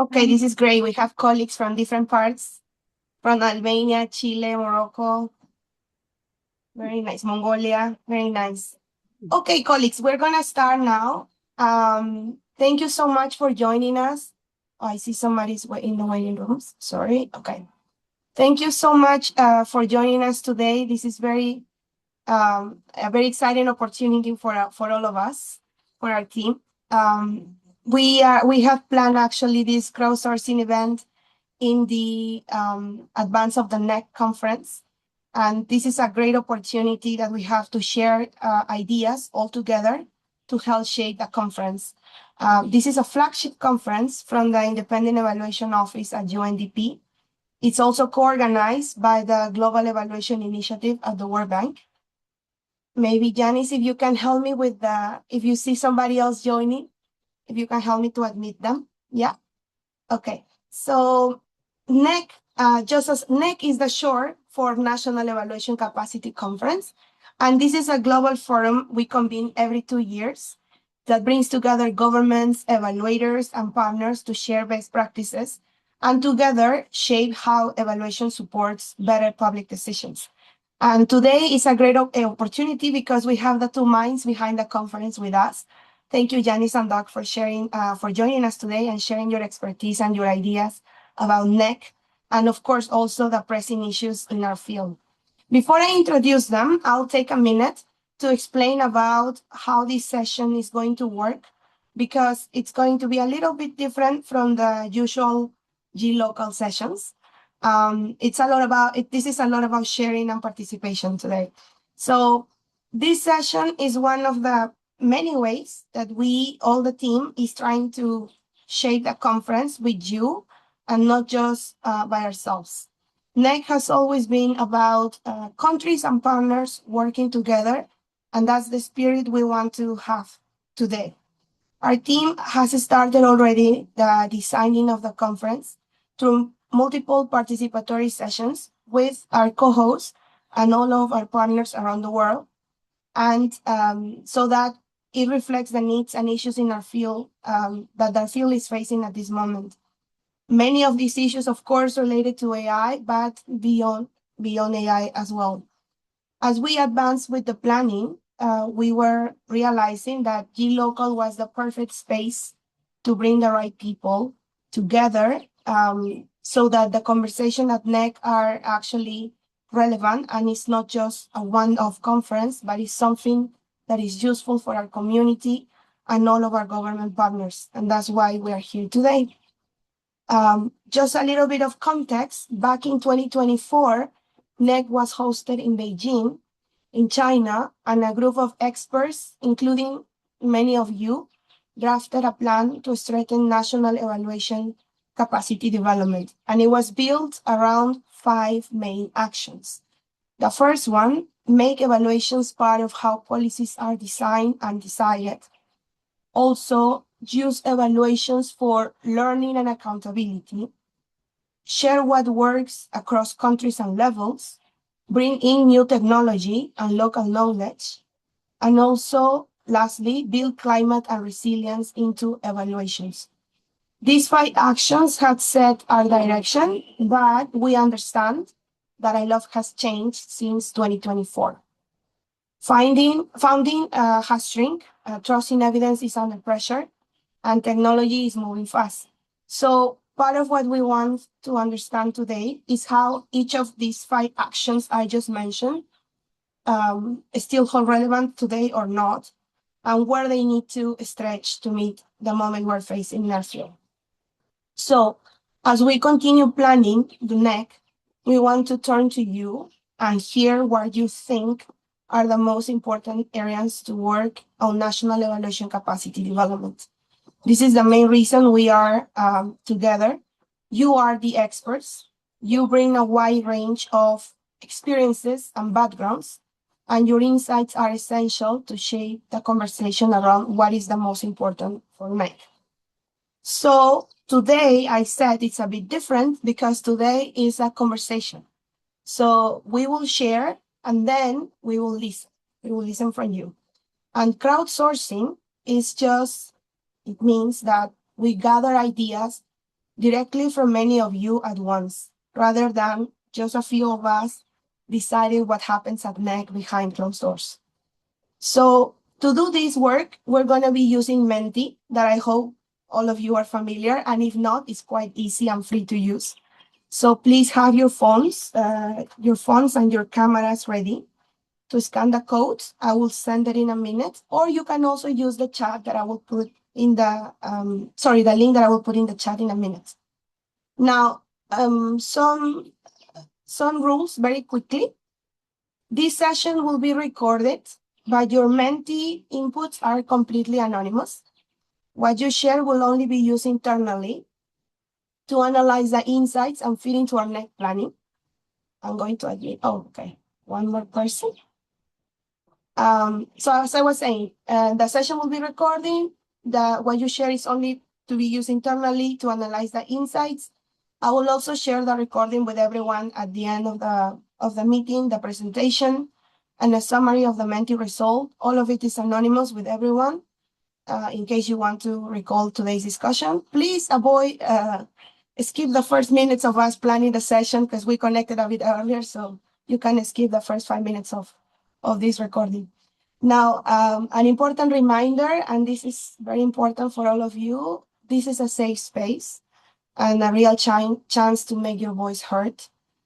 Okay, this is great. We have colleagues from different parts, from Albania, Chile, Morocco. Very nice. Mongolia, very nice. Okay, colleagues, we're gonna start now. Thank you so much for joining us. Oh, I see somebody's in the waiting rooms. Sorry. Okay. Thank you so much for joining us today. This is a very exciting opportunity for all of us, for our team. We have planned actually this crowdsourcing event in the advance of the NEC conference. And this is a great opportunity that we have to share ideas all together to help shape the conference. This is a flagship conference from the Independent Evaluation Office at UNDP. It's also co-organized by the Global Evaluation Initiative at the World Bank. Maybe, Janis, if you can help me with if you see somebody else joining, if you can help me to admit them. Yeah? Okay. So NEC, just as NEC is the short for National Evaluation Capacity Conference. And this is a global forum we convene every 2 years that brings together governments, evaluators, and partners to share best practices and together shape how evaluation supports better public decisions. And today is a great opportunity because we have the two minds behind the conference with us. Thank you, Janis and Doc, for joining us today and sharing your expertise and your ideas about NEC, and of course, also the pressing issues in our field. Before I introduce them, I'll take a minute to explain about how this session is going to work, because it's going to be a little bit different from the usual gLocal sessions. This is a lot about sharing and participation today. So this session is one of the many ways that all the team is trying to shape the conference with you and not just by ourselves. NEC has always been about countries and partners working together, and that's the spirit we want to have today. Our team has started already the designing of the conference through multiple participatory sessions with our co-hosts and all of our partners around the world, and so that it reflects the needs and issues in our field that our field is facing at this moment. Many of these issues, of course, related to AI, but beyond AI as well. As we advanced with the planning, we were realizing that gLocal was the perfect space to bring the right people together, so that the conversation at NEC are actually relevant, and it's not just a one-off conference, but it's something that is useful for our community and all of our government partners. And that's why we are here today. Just a little bit of context, back in 2024, NEC was hosted in Beijing, in China, and a group of experts, including many of you, drafted a plan to strengthen national evaluation capacity development. And it was built around 5 main actions. The first one, make evaluations part of how policies are designed and decided. Also, use evaluations for learning and accountability. Share what works across countries and levels. Bring in new technology and local knowledge. And also, lastly, build climate and resilience into evaluations. These 5 actions have set our direction, but we understand that ILOF has changed since 2024. Funding has shrunk, trust in evidence is under pressure, and technology is moving fast. So part of what we want to understand today is how each of these 5 actions I just mentioned still hold relevant today or not, and where they need to stretch to meet the moment we're facing in our field. So as we continue planning the NEC, we want to turn to you and hear what you think are the most important areas to work on national evaluation capacity development. This is the main reason we are together. You are the experts. You bring a wide range of experiences and backgrounds, and your insights are essential to shape the conversation around what is the most important for NEC. So today, I said it's a bit different because today is a conversation. So we will share and then we will listen. We will listen from you. And crowdsourcing is it means that we gather ideas directly from many of you at once, rather than just a few of us deciding what happens at NEC behind closed doors. So to do this work, we're going to be using Menti, that I hope all of you are familiar, and if not, it's quite easy and free to use. So please have your phones and your cameras ready to scan the codes. I will send it in a minute, or you can also use the chat that I will put in the, the link that I will put in the chat in a minute. Now, some rules very quickly. This session will be recorded, but your Menti inputs are completely anonymous. What you share will only be used internally to analyze the insights and feed into our next planning. I'm going to admit, okay, one more person. So as I was saying, the session will be recording. What you share is only to be used internally to analyze the insights. I will also share the recording with everyone at the end of the meeting, the presentation, and a summary of the Menti result. All of it is anonymous with everyone. In case you want to recall today's discussion, please avoid skip the first minutes of us planning the session because we connected a bit earlier, so you can skip the first 5 minutes of this recording. Now, an important reminder, and this is very important for all of you, this is a safe space and a real chance to make your voice heard.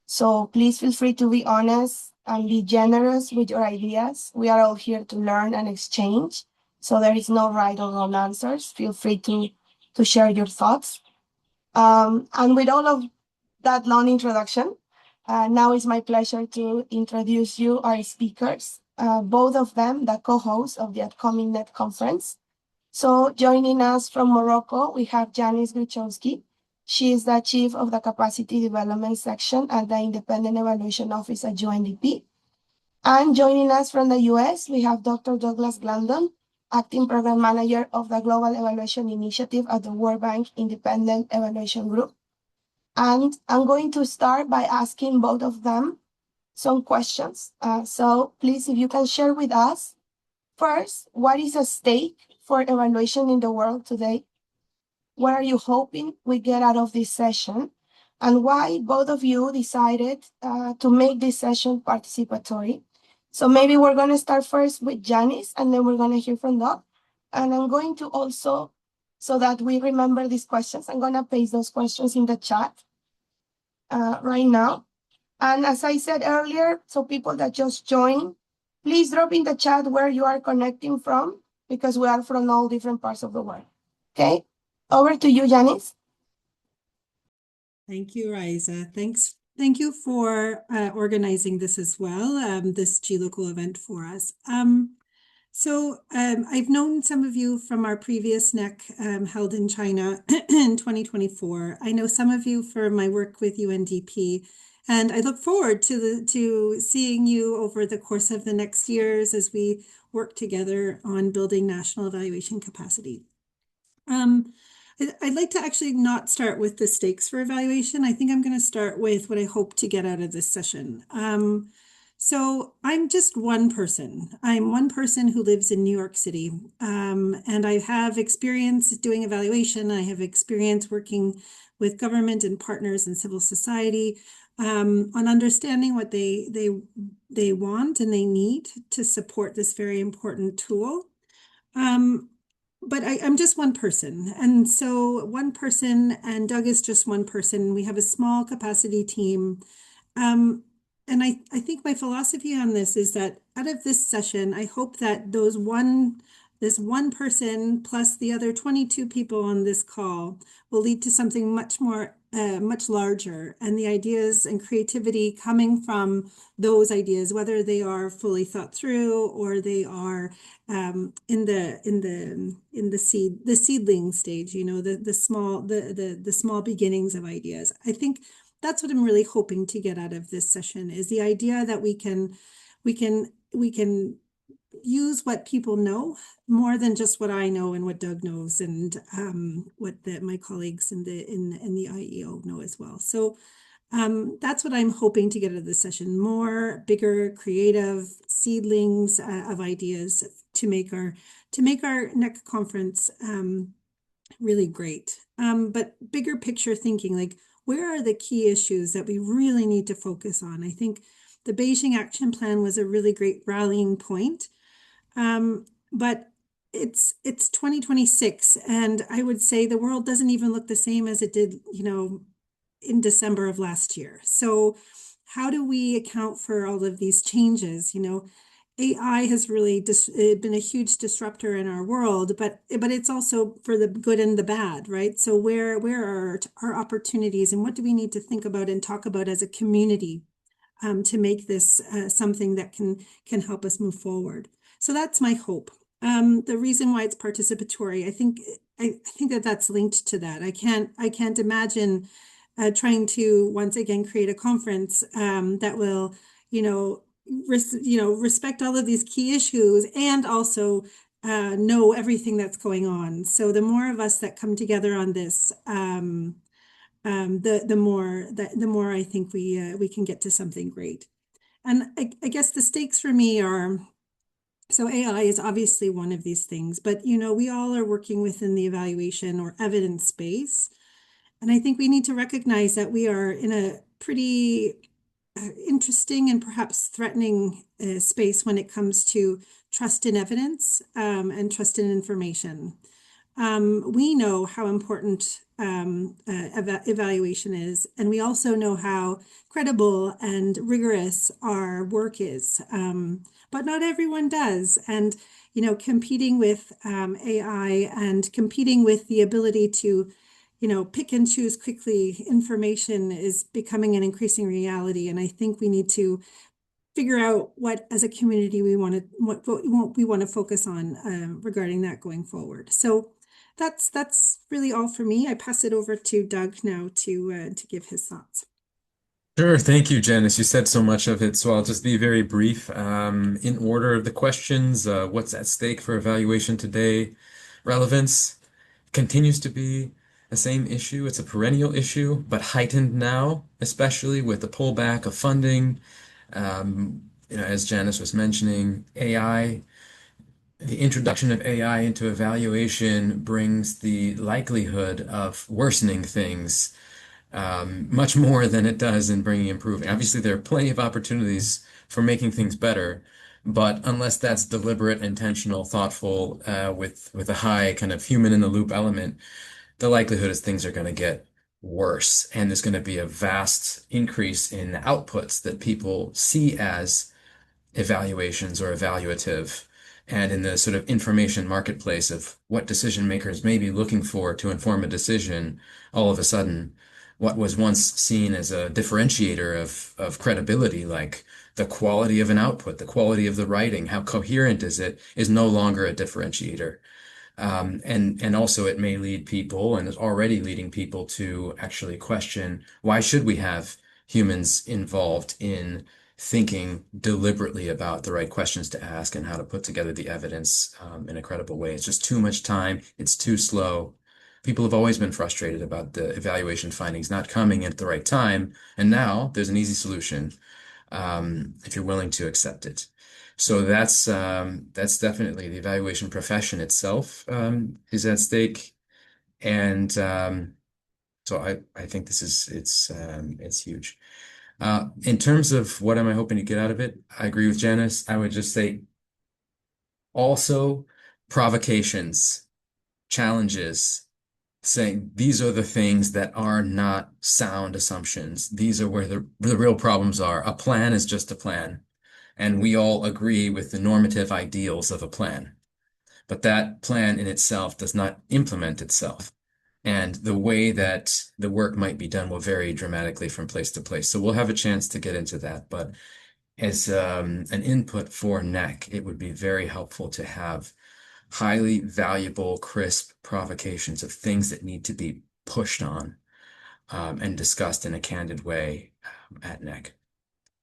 So please feel free to be honest and be generous with your ideas. We are all here to learn and exchange. So there is no right or wrong answers. Feel free to share your thoughts. And with all of that long introduction, now it's my pleasure to introduce you our speakers, both of them the co-hosts of the upcoming NEC Conference. So joining us from Morocco, we have Janis Grychowski. She is the Chief of the Capacity Development Section at the Independent Evaluation Office at UNDP. And joining us from the US, we have Dr. Douglas Glandon, Acting Program Manager of the Global Evaluation Initiative at the World Bank Independent Evaluation Group. And I'm going to start by asking both of them some questions. So please, if you can share with us, first, what is at stake for evaluation in the world today? What are you hoping we get out of this session? And why both of you decided to make this session participatory? So maybe we're going to start first with Janis, and then we're going to hear from Doc. And I'm going to also, so that we remember these questions, I'm going to paste those questions in the chat right now. And as I said earlier, so people that just joined, please drop in the chat where you are connecting from, because we are from all different parts of the world. Okay, over to you, Janis. Thank you, Rayza. Thank you for organizing this as well, this gLocal event for us. I've known some of you from our previous NEC held in China in 2024. I know some of you for my work with UNDP, and I look forward to seeing you over the course of the next years as we work together on building national evaluation capacity. I'd like to actually not start with the stakes for evaluation. I think I'm going to start with what I hope to get out of this session. So I'm just one person. I'm one person who lives in New York City, and I have experience doing evaluation. I have experience working with government and partners and civil society on understanding what they want and they need to support this very important tool. But I'm just one person. And so one person, and Doug is just one person. We have a small capacity team. And I think my philosophy on this is that out of this session, I hope that this one person plus the other 22 people on this call will lead to something much larger, and the ideas and creativity coming from those ideas, whether they are fully thought through or they are in the seedling stage, the small beginnings of ideas. I think that's what I'm really hoping to get out of this session, is the idea that we can use what people know more than just what I know and what Doug knows, and what my colleagues in the IEO know as well. So that's what I'm hoping to get out of this session: more, bigger, creative seedlings of ideas to make our NEC conference really great. But bigger picture thinking, like where are the key issues that we really need to focus on? I think the Beijing Action Plan was a really great rallying point. But it's 2026, and I would say the world doesn't even look the same as it did, in December of last year. So how do we account for all of these changes? AI has really been a huge disruptor in our world, but it's also for the good and the bad, right? So where are our opportunities, and what do we need to think about and talk about as a community to make this something that can help us move forward? So that's my hope. The reason why it's participatory, I think that's linked to that. I can't imagine trying to once again create a conference that will, respect all of these key issues and also know everything that's going on. So the more of us that come together on this, the more I think we can get to something great. And I guess the stakes for me are, so AI is obviously one of these things, but we all are working within the evaluation or evidence space. And I think we need to recognize that we are in a pretty interesting and perhaps threatening space when it comes to trust in evidence and trust in information. We know how important evaluation is, and we also know how credible and rigorous our work is, but not everyone does. And competing with AI and competing with the ability to pick and choose quickly information is becoming an increasing reality. And I think we need to figure out what, as a community, what we want to focus on regarding that going forward. So that's really all for me. I pass it over to Doug now to give his thoughts. Sure, thank you, Janice. You said so much of it, so I'll just be very brief. In order of the questions, what's at stake for evaluation today? Relevance continues to be the same issue. It's a perennial issue, but heightened now, especially with the pullback of funding. As Janice was mentioning, AI, the introduction of AI into evaluation brings the likelihood of worsening things much more than it does in bringing improving. Obviously, there are plenty of opportunities for making things better, but unless that's deliberate, intentional, thoughtful, with a high kind of human in the loop element, the likelihood is things are going to get worse, and there's going to be a vast increase in the outputs that people see as evaluations or evaluative, and in the sort of information marketplace of what decision makers may be looking for to inform a decision. All of a sudden, what was once seen as a differentiator of credibility, like the quality of an output, the quality of the writing, how coherent is no longer a differentiator. And also it may lead people, and is already leading people, to actually question, why should we have humans involved in thinking deliberately about the right questions to ask and how to put together the evidence in a credible way? It's just too much time. It's too slow. People have always been frustrated about the evaluation findings not coming at the right time, and now there's an easy solution if you're willing to accept it. So that's definitely the evaluation profession itself is at stake, and so I think it's huge. In terms of what am I hoping to get out of it, I agree with Janice. I would just say also provocations, challenges, saying these are the things that are not sound assumptions. These are where the real problems are. A plan is just a plan, and we all agree with the normative ideals of a plan. But that plan in itself does not implement itself. And the way that the work might be done will vary dramatically from place to place. So we'll have a chance to get into that. But as an input for NEC, it would be very helpful to have highly valuable, crisp provocations of things that need to be pushed on and discussed in a candid way at NEC.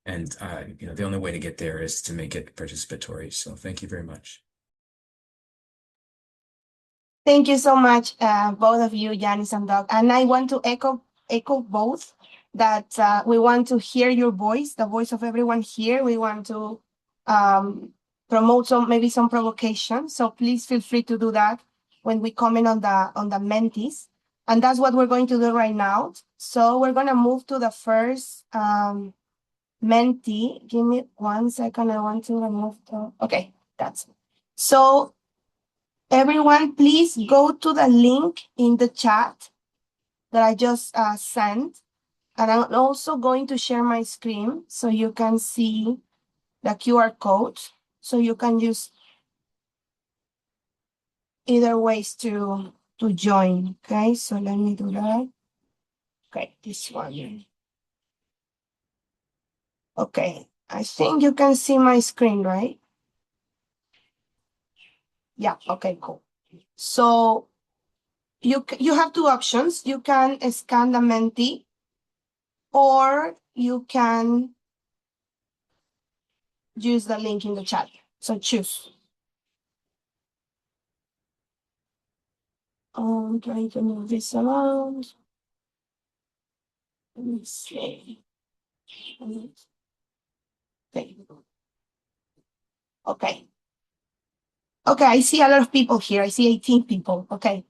And the only way to get there is to make it participatory. So thank you very much. Thank you so much, both of you, Janis and Doug. And I want to echo both that we want to hear your voice, the voice of everyone here. We want to promote maybe some provocation. So please feel free to do that. when we comment on the mentees. And that's what we're going to do right now. So we're gonna move to the first mentee. Give me 1 second. I want to remove okay, that's it. So everyone, please go to the link in the chat that I just sent. And I'm also going to share my screen so you can see the QR code. So you can use either ways to join. Okay, so let me do that. Okay, this one. Okay, I think you can see my screen, right? Yeah, okay, cool. So you have two options. You can scan the mentee, or you can use the link in the chat. So choose. I'm trying to move this around. Let me see. Okay. Okay. Okay, I see a lot of people here. I see 18 people. Okay.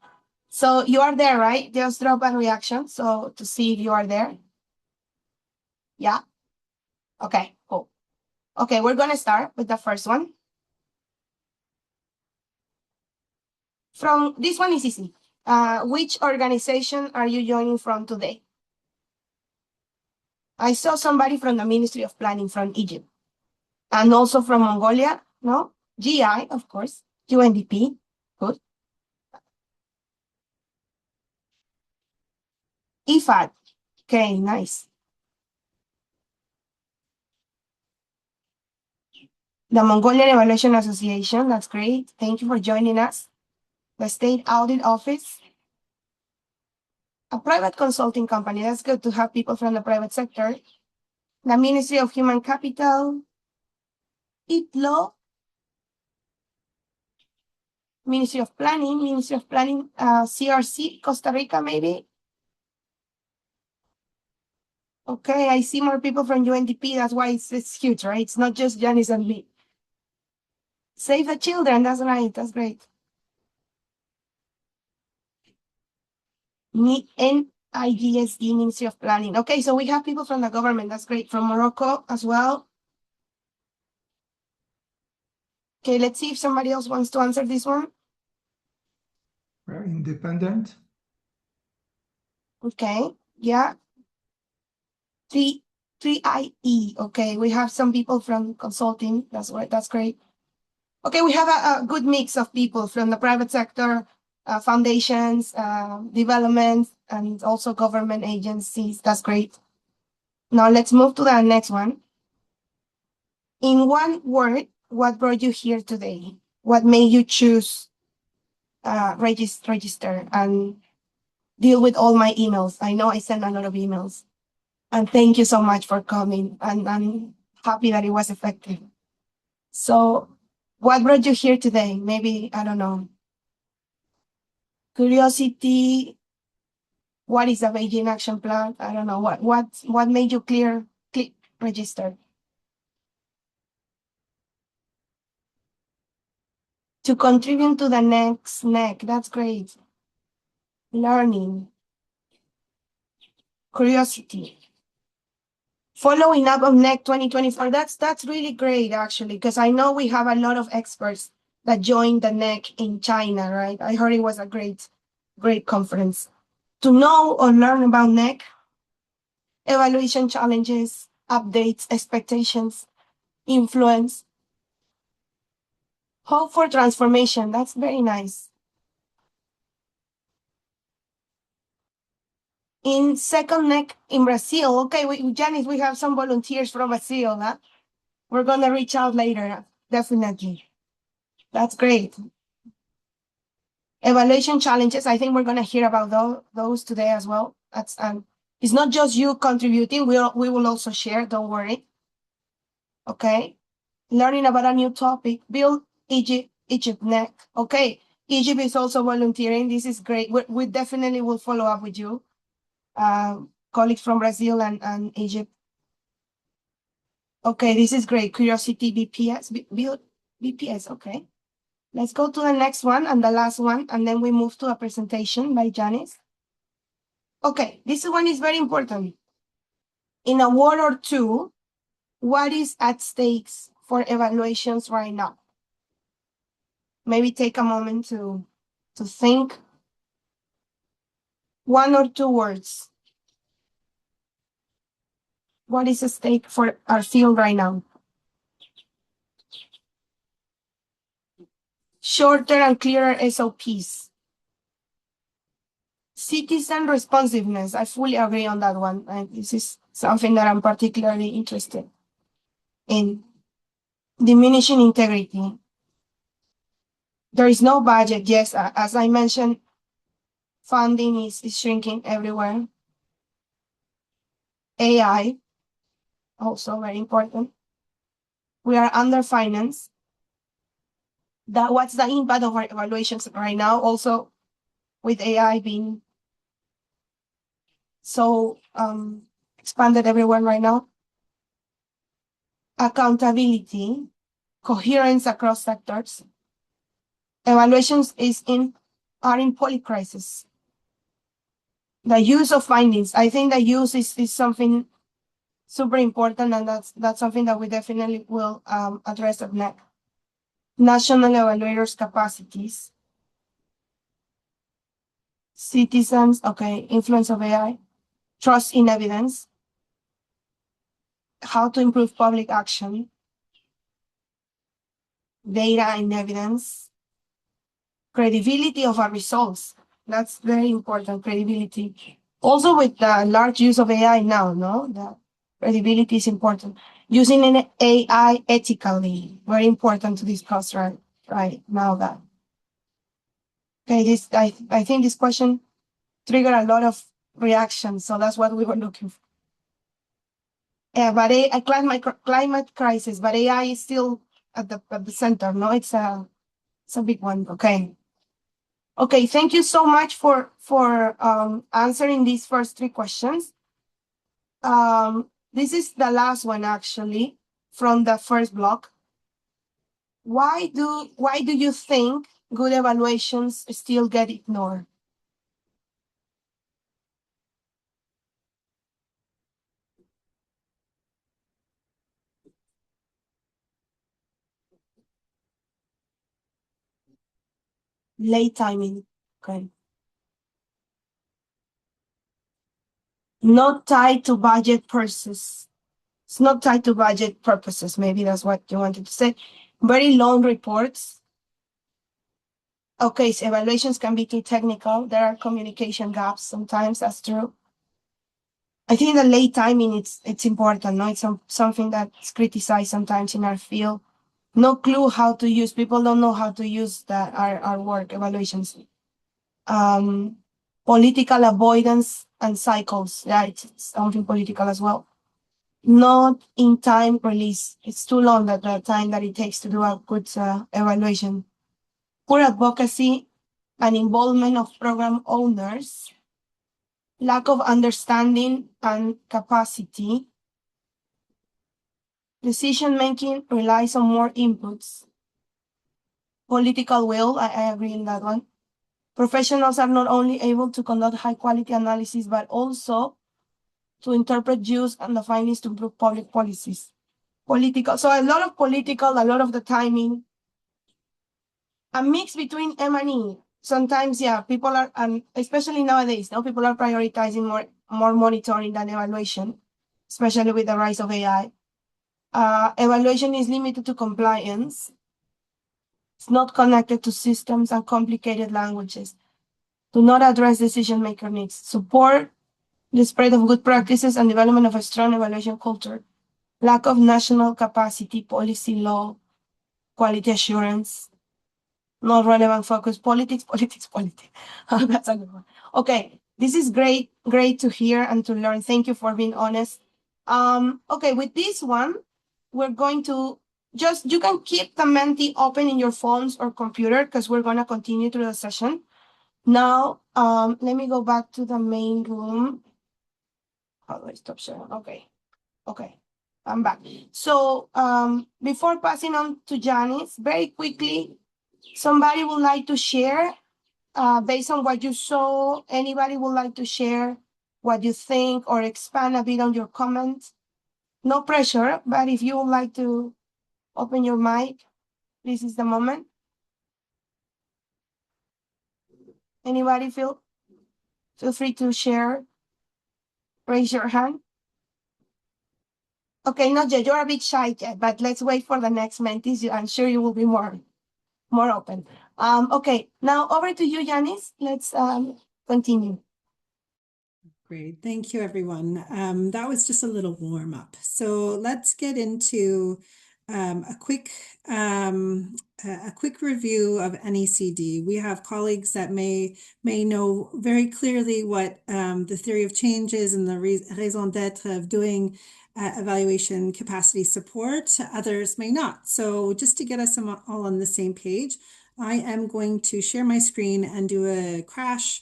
So you are there, right? Just drop a reaction so to see if you are there. Yeah. Okay, cool. Okay, we're gonna start with the first one. From this one is easy. Which organization are you joining from today? I saw somebody from the Ministry of Planning from Egypt, and also from Mongolia, no? GI, of course, UNDP, good. IFAD, okay, nice. The Mongolian Evaluation Association, that's great. Thank you for joining us. The State Audit Office. A private consulting company, that's good to have people from the private sector. The Ministry of Human Capital. ITLO. Ministry of Planning, CRC, Costa Rica, maybe. Okay, I see more people from UNDP. That's why it's huge, right? It's not just Janis and me. Save the Children, that's right, that's great. NIGSD, Ministry of Planning. Okay, so we have people from the government, that's great. From Morocco as well. Okay, let's see if somebody else wants to answer this one. We're independent. Okay, yeah. 3IE, okay, we have some people from consulting, that's right, that's great. Okay, we have a good mix of people from the private sector, foundations, development, and also government agencies. That's great. Now let's move to the next one. In one word, what brought you here today? What made you choose register and deal with all my emails? I know I sent a lot of emails. And thank you so much for coming. And I'm happy that it was effective. So what brought you here today? Maybe, I don't know. Curiosity. What is the Beijing Action Plan? I don't know. What made you click register? To contribute to the next NEC. That's great. Learning. Curiosity. Following up on NEC 2024. That's really great, actually, because I know we have a lot of experts that joined the NEC in China, right? I heard it was a great conference. To know or learn about NEC, evaluation challenges, updates, expectations, influence, hope for transformation. That's very nice. In second NEC in Brazil, okay, Janis, we have some volunteers from Brazil. Huh? We're going to reach out later, definitely. That's great. Evaluation challenges, I think we're going to hear about those today as well. That's it's not just you contributing, we will also share, don't worry. Okay. Learning about a new topic, build Egypt NEC. Okay, Egypt is also volunteering. This is great. We definitely will follow up with you. Colleagues from Brazil and Egypt. Okay, this is great. Curiosity BPS, build BPS, okay. Let's go to the next one and the last one, and then we move to a presentation by Janis. Okay, this one is very important. In a word or two, what is at stakes for evaluations right now? Maybe take a moment to think. 1 or 2 words. What is at stake for our field right now? Shorter and clearer SOPs. Citizen responsiveness. I fully agree on that one. And this is something that I'm particularly interested in. Diminishing integrity. There is no budget. Yes, as I mentioned, funding is shrinking everywhere. AI, also very important. We are underfinanced. What's the impact of our evaluations right now? Also, with AI being so expanded everywhere right now. Accountability, coherence across sectors. Evaluations are in polycrisis. The use of findings, I think the use is something super important, and that's something that we definitely will address at NEC. National evaluators' capacities. Citizens, okay, influence of AI. Trust in evidence. How to improve public action. Data and evidence. Credibility of our results. That's very important, credibility. Also with the large use of AI now, no? The credibility is important. Using an AI ethically, very important to discuss right now that. Okay, I think this question triggered a lot of reactions, so that's what we were looking for. But a climate crisis, but AI is still at the center, no? It's a big one. Okay. Okay, thank you so much for answering these first 3 questions. This is the last one actually from the first block. Why do you think good evaluations still get ignored? Late timing, okay. Not tied to budget purposes. It's not tied to budget purposes. Maybe that's what you wanted to say. Very long reports. Okay, so evaluations can be too technical. There are communication gaps sometimes, that's true. I think the late timing, it's important, no? It's something that's criticized sometimes in our field. No clue how to use, people don't know how to use our work evaluations. Political avoidance and cycles, yeah, it's something political as well. Not in time release, it's too long the time that it takes to do a good evaluation. Poor advocacy and involvement of program owners. Lack of understanding and capacity. Decision-making relies on more inputs. Political will, I agree in that one. Professionals are not only able to conduct high-quality analysis, but also to interpret views and the findings to improve public policies. Political, so a lot of political, a lot of the timing. A mix between M&E. Sometimes, yeah, people are, especially nowadays, now people are prioritizing more monitoring than evaluation, especially with the rise of AI. Evaluation is limited to compliance. It's not connected to systems and complicated languages. Do not address decision-maker needs. Support the spread of good practices and development of a strong evaluation culture. Lack of national capacity, policy, law, quality assurance. Not relevant focus, politics. That's a good one. Okay, this is great to hear and to learn. Thank you for being honest. Okay, with this one, we're going to you can keep the Menti open in your phones or computer because we're going to continue through the session. Now, let me go back to the main room. How do I stop sharing? Okay, I'm back. So before passing on to Janis, very quickly, Somebody would like to share based on what you saw? Anybody would like to share what you think or expand a bit on your comments? No pressure, but if you would like to open your mic, this is the moment. Anybody feel free to share. Raise your hand. Okay, not yet. You're a bit shy yet, but let's wait for the next mentees. I'm sure you will be more open. Okay, now over to you, Janis. Let's continue. Great, thank you, everyone. That was just a little warm up. So let's get into a quick review of NECD. We have colleagues that may know very clearly what the theory of change is and the raison d'être of doing evaluation capacity support. Others may not. So just to get us all on the same page, I am going to share my screen and do a crash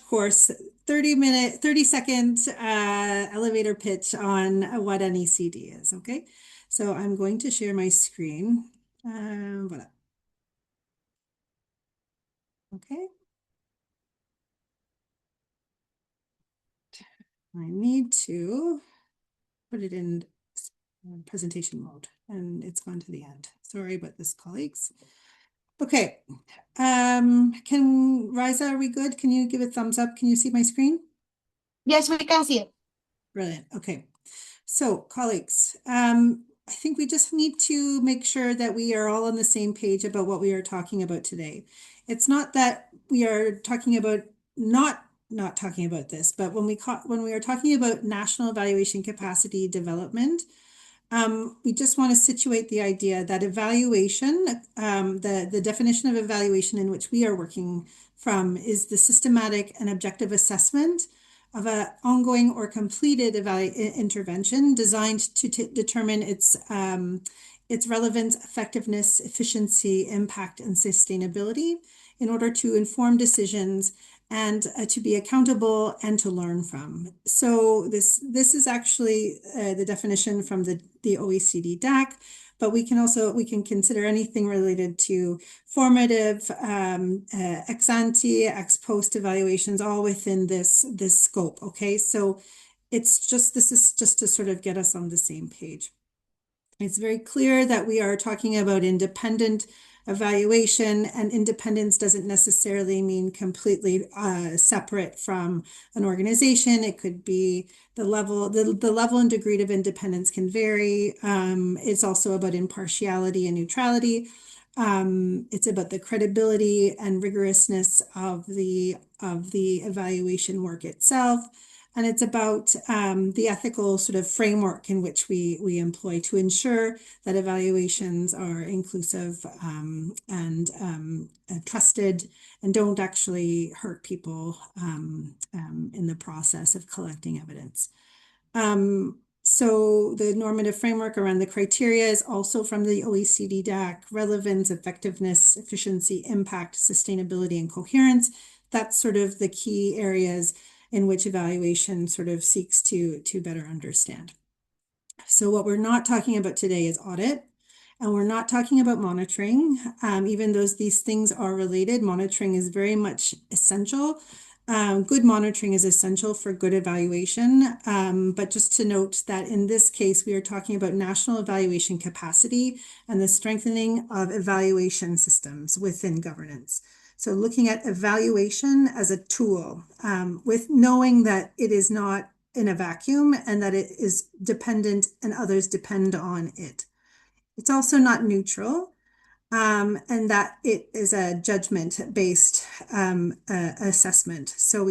course, 30-second elevator pitch on what NECD is, okay? So I'm going to share my screen. Voilà. Okay. I need to put it in presentation mode, and it's gone to the end. Sorry about this, colleagues. Okay. Rayza, are we good? Can you give a thumbs up? Can you see my screen? Yes, we can see it. Brilliant. Okay. So, colleagues, I think we just need to make sure that we are all on the same page about what we are talking about today. It's not that we are talking about not talking about this, but when we are talking about national evaluation capacity development, we just want to situate the idea that evaluation, the definition of evaluation in which we are working from is the systematic and objective assessment of an ongoing or completed intervention designed to determine its relevance, effectiveness, efficiency, impact, and sustainability in order to inform decisions and to be accountable and to learn from. So this is actually the definition from the OECD DAC, but we can consider anything related to formative, ex ante, ex post evaluations, all within this scope. Okay, so this is just to sort of get us on the same page. It's very clear that we are talking about independent evaluation, and independence doesn't necessarily mean completely separate from an organization. It could be the level and degree of independence can vary. It's also about impartiality and neutrality. It's about the credibility and rigorousness of the evaluation work itself. And it's about the ethical sort of framework in which we employ to ensure that evaluations are inclusive and trusted and don't actually hurt people in the process of collecting evidence. So the normative framework around the criteria is also from the OECD DAC: relevance, effectiveness, efficiency, impact, sustainability, and coherence. That's sort of the key areas in which evaluation sort of seeks to better understand. So what we're not talking about today is audit, and we're not talking about monitoring. Even though these things are related, monitoring is very much essential. Good monitoring is essential for good evaluation. But just to note that in this case, we are talking about national evaluation capacity and the strengthening of evaluation systems within governance. So looking at evaluation as a tool, with knowing that it is not in a vacuum and that it is dependent and others depend on it. It's also not neutral, and that it is a judgment-based assessment. So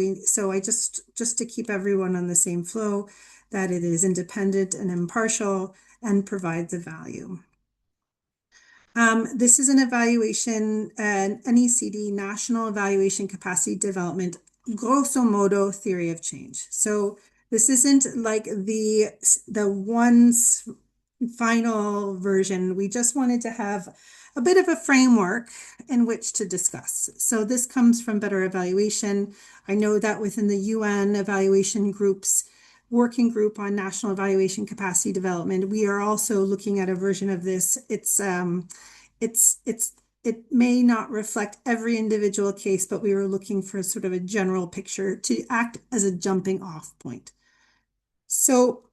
I just to keep everyone on the same flow, that it is independent and impartial and provides a value. This is an evaluation, an NECD, National Evaluation Capacity Development, grosso modo theory of change. So this isn't like the one's final version. We just wanted to have a bit of a framework in which to discuss. So this comes from Better Evaluation. I know that within the UN evaluation groups, working group on national evaluation capacity development, we are also looking at a version of this. It's it may not reflect every individual case, but we were looking for sort of a general picture to act as a jumping off point. So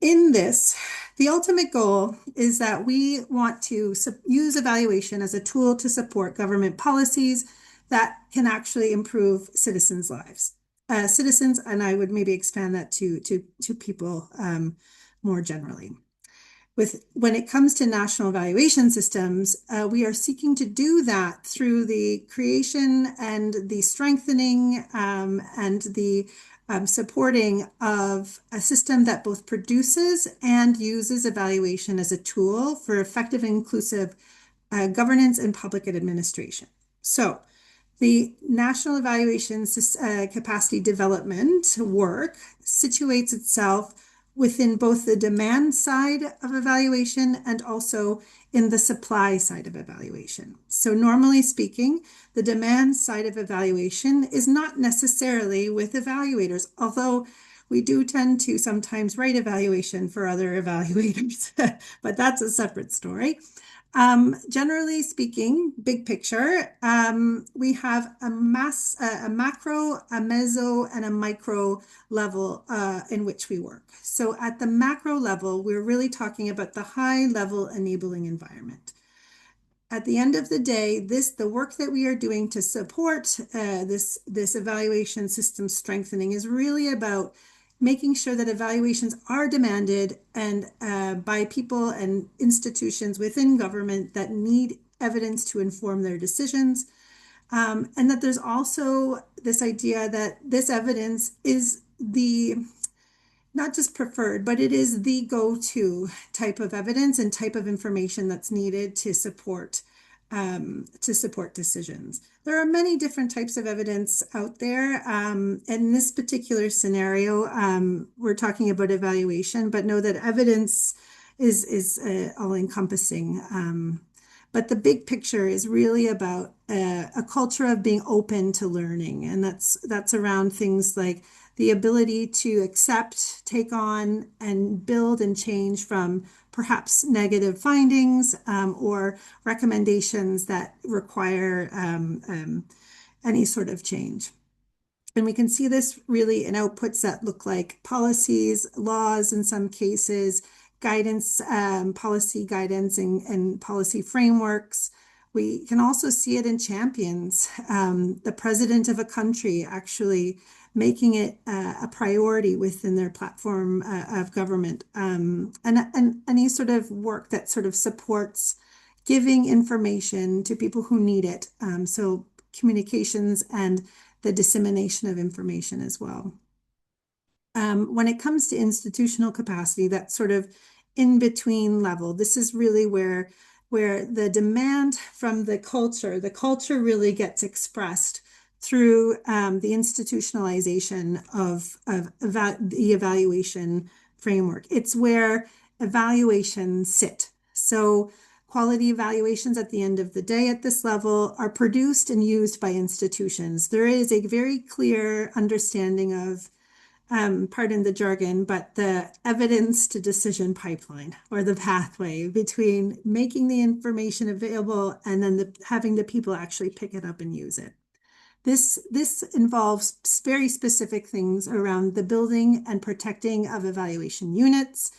in this, the ultimate goal is that we want to use evaluation as a tool to support government policies that can actually improve citizens' lives. Citizens, and I would maybe expand that to people more generally. When it comes to national evaluation systems, we are seeking to do that through the creation and the strengthening and the supporting of a system that both produces and uses evaluation as a tool for effective and inclusive governance and public administration. So the National Evaluation Capacity Development work situates itself within both the demand side of evaluation and also in the supply side of evaluation. So normally speaking, the demand side of evaluation is not necessarily with evaluators, although we do tend to sometimes write evaluation for other evaluators, but that's a separate story. Generally speaking, big picture, we have a macro, a meso, and a micro level in which we work. So at the macro level, we're really talking about the high level enabling environment. At the end of the day, the work that we are doing to support this evaluation system strengthening is really about making sure that evaluations are demanded and by people and institutions within government that need evidence to inform their decisions. And that there's also this idea that this evidence is not just preferred, but it is the go-to type of evidence and type of information that's needed to support decisions. There are many different types of evidence out there. In this particular scenario, we're talking about evaluation, but know that evidence is all-encompassing. But the big picture is really about a culture of being open to learning, and that's around things like the ability to accept, take on, and build and change from perhaps negative findings or recommendations that require any sort of change. And we can see this really in outputs that look like policies, laws in some cases, guidance, policy guidance and policy frameworks. We can also see it in champions, the president of a country actually making it a priority within their platform of government, and any sort of work that sort of supports giving information to people who need it. So communications and the dissemination of information as well. When it comes to institutional capacity, that sort of in-between level, this is really where the demand from the culture really gets expressed through the institutionalization of the evaluation framework. It's where evaluations sit. So quality evaluations at the end of the day at this level are produced and used by institutions. There is a very clear understanding of, pardon the jargon, but the evidence to decision pipeline or the pathway between making the information available and then having the people actually pick it up and use it. This involves very specific things around the building and protecting of evaluation units.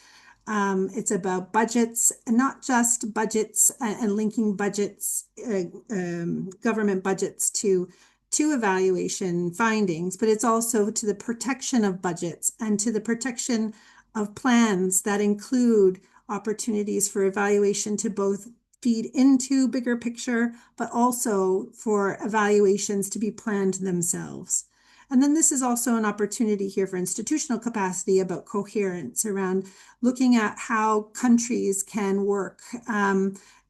It's about budgets, and not just budgets and linking budgets, government budgets to evaluation findings, but it's also to the protection of budgets and to the protection of plans that include opportunities for evaluation to both feed into bigger picture, but also for evaluations to be planned themselves. And then this is also an opportunity here for institutional capacity about coherence around looking at how countries can work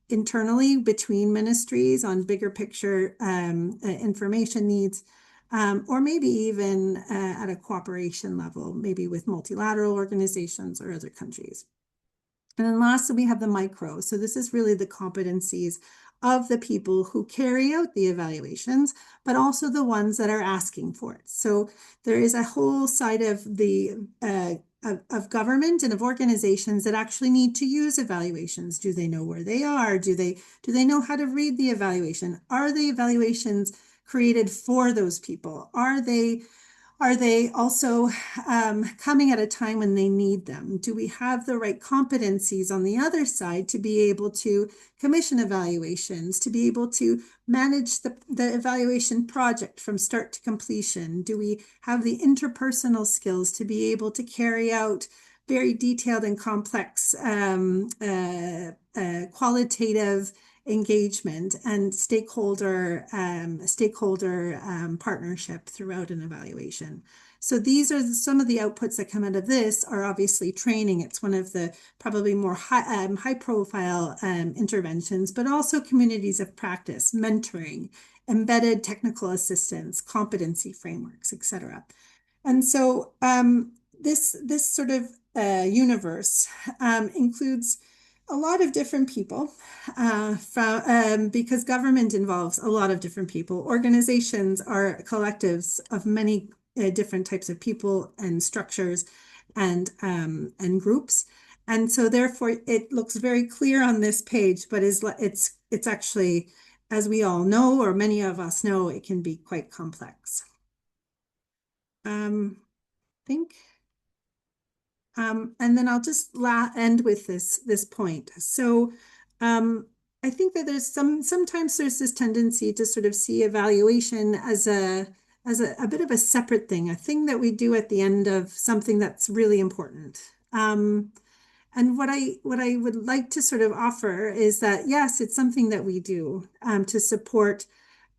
internally between ministries on bigger picture information needs, or maybe even at a cooperation level, maybe with multilateral organizations or other countries. And then lastly, we have the micro. So this is really the competencies of the people who carry out the evaluations, but also the ones that are asking for it. So there is a whole side of the of government and of organizations that actually need to use evaluations. Do they know where they are? Do they know how to read the evaluation? Are the evaluations created for those people? Are they also coming at a time when they need them? Do we have the right competencies on the other side to be able to commission evaluations, to be able to manage the evaluation project from start to completion? Do we have the interpersonal skills to be able to carry out very detailed and complex qualitative engagement and stakeholder partnership throughout an evaluation? So these are some of the outputs that come out of this are obviously training. It's one of the probably more high profile interventions, but also communities of practice, mentoring, embedded technical assistance, competency frameworks, etc. And so this sort of universe includes a lot of different people, because government involves a lot of different people. Organizations are collectives of many different types of people and structures and groups. And so therefore it looks very clear on this page, but it's actually, as we all know, or many of us know, it can be quite complex. I think. And then I'll just end with this point. So I think that there's sometimes there's this tendency to sort of see evaluation as a bit of a separate thing, a thing that we do at the end of something that's really important. And what I would like to sort of offer is that, yes, it's something that we do to support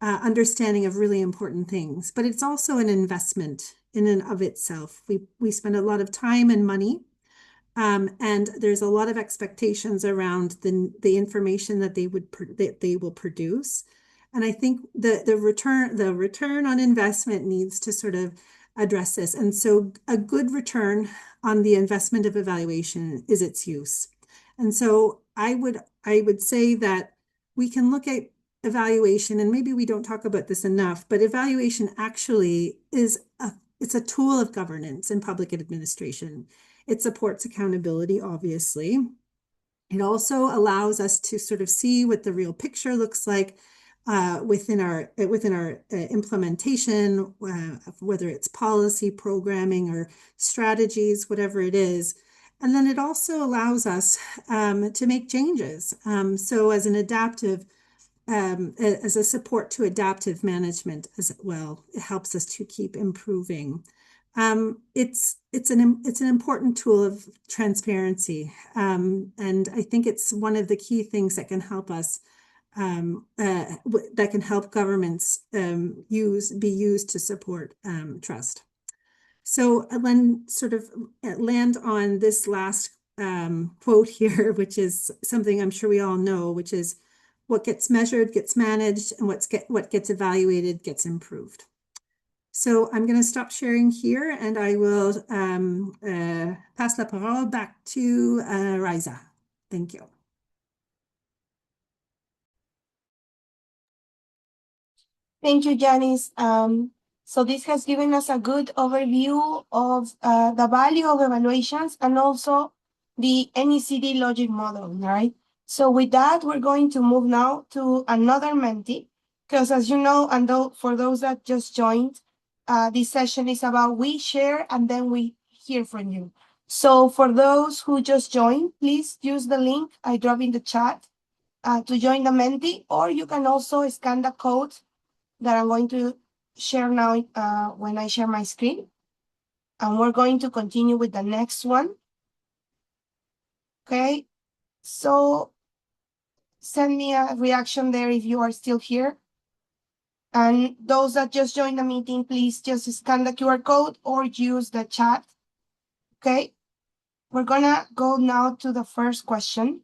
understanding of really important things, but it's also an investment in and of itself. We spend a lot of time and money, and there's a lot of expectations around the information that they will produce. And I think the return on investment needs to sort of address this. And so a good return on the investment of evaluation is its use. And so I would say that we can look at evaluation, and maybe we don't talk about this enough, but evaluation actually it's a tool of governance and public administration. It supports accountability, obviously. It also allows us to sort of see what the real picture looks like within our implementation, whether it's policy, programming, or strategies, whatever it is. And then it also allows us to make changes. So as an adaptive, as a support to adaptive management as well, it helps us to keep improving. It's an important tool of transparency, and I think it's one of the key things that can help us, that can help governments be used to support trust. So then sort of land on this last quote here, which is something I'm sure we all know, which is, what gets measured gets managed, and what gets evaluated gets improved. So I'm going to stop sharing here, and I will pass la parole back to Rayza. Thank you. Thank you, Janis. So this has given us a good overview of the value of evaluations and also the NECD logic model, right? So with that, we're going to move now to another mentee, because as you know, and for those that just joined, this session is about we share and then we hear from you. So for those who just joined, please use the link I drop in the chat to join the mentee, or you can also scan the code that I'm going to share now when I share my screen. And we're going to continue with the next one. Okay, so send me a reaction there if you are still here. And those that just joined the meeting, please just scan the QR code or use the chat. Okay, we're gonna go now to the first question.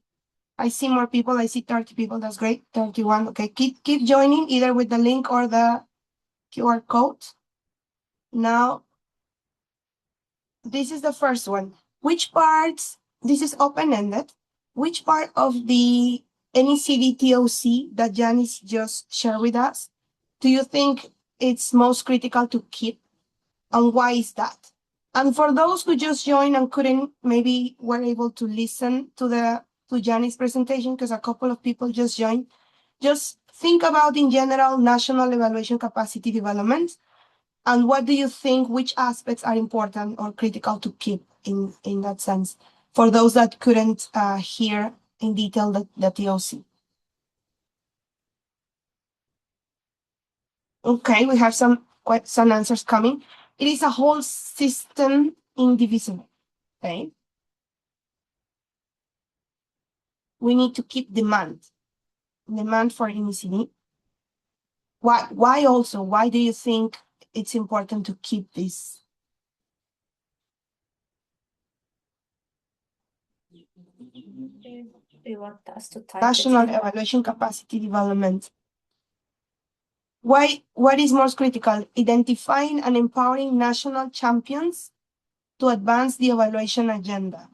I see more people. I see 30 people. That's great. 31. Okay, keep joining either with the link or the QR code. Now, this is the first one. Which parts, this is open-ended, which part of the NECD TOC that Janis just shared with us do you think it's most critical to keep, and why is that? And for those who just joined and couldn't, maybe were able to listen to Janis' presentation, because a couple of people just joined, just think about in general national evaluation capacity development, and what do you think, which aspects are important or critical to keep in that sense, for those that couldn't hear in detail the TOC. Okay, we have some answers coming. It is a whole system indivisible, okay? We need to keep demand for NEC. Why also? Why do you think it's important to keep this? They want us to type National it. evaluation capacity development. What is most critical? Identifying and empowering national champions to advance the evaluation agenda.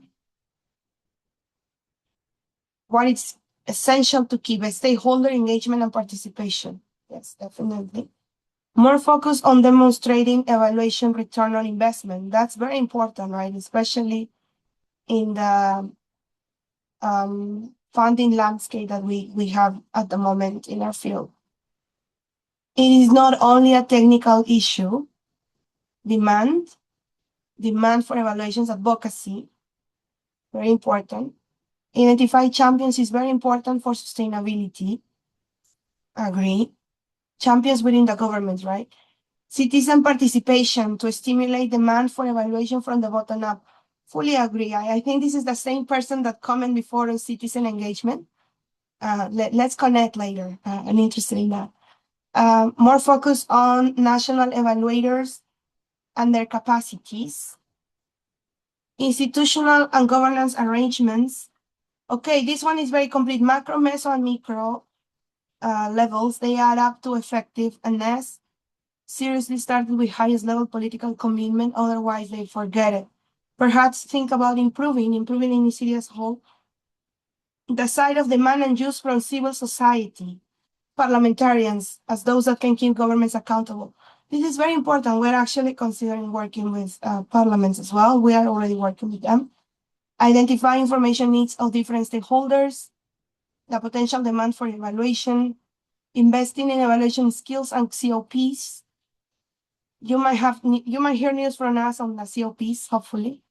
What is essential to keep a stakeholder engagement and participation. Yes, definitely. More focus on demonstrating evaluation return on investment. That's very important, right? Especially in the funding landscape that we have at the moment in our field. It is not only a technical issue. Demand for evaluations advocacy, very important. Identify champions is very important for sustainability. Agree. Champions within the government, right? Citizen participation to stimulate demand for evaluation from the bottom up. Fully agree. I think this is the same person that commented before on citizen engagement. Let's connect later. I'm interested in that. More focus on national evaluators and their capacities. Institutional and governance arrangements. Okay, this one is very complete. Macro, meso, and micro levels, they add up to effectiveness. Seriously started with highest level political commitment, otherwise they forget it. Perhaps think about improving in the city as a whole. The side of demand and use from civil society, parliamentarians, as those that can keep governments accountable. This is very important. We're actually considering working with parliaments as well. We are already working with them. Identify information needs of different stakeholders, the potential demand for evaluation, investing in evaluation skills and COPs. You might hear news from us on the COPs, hopefully.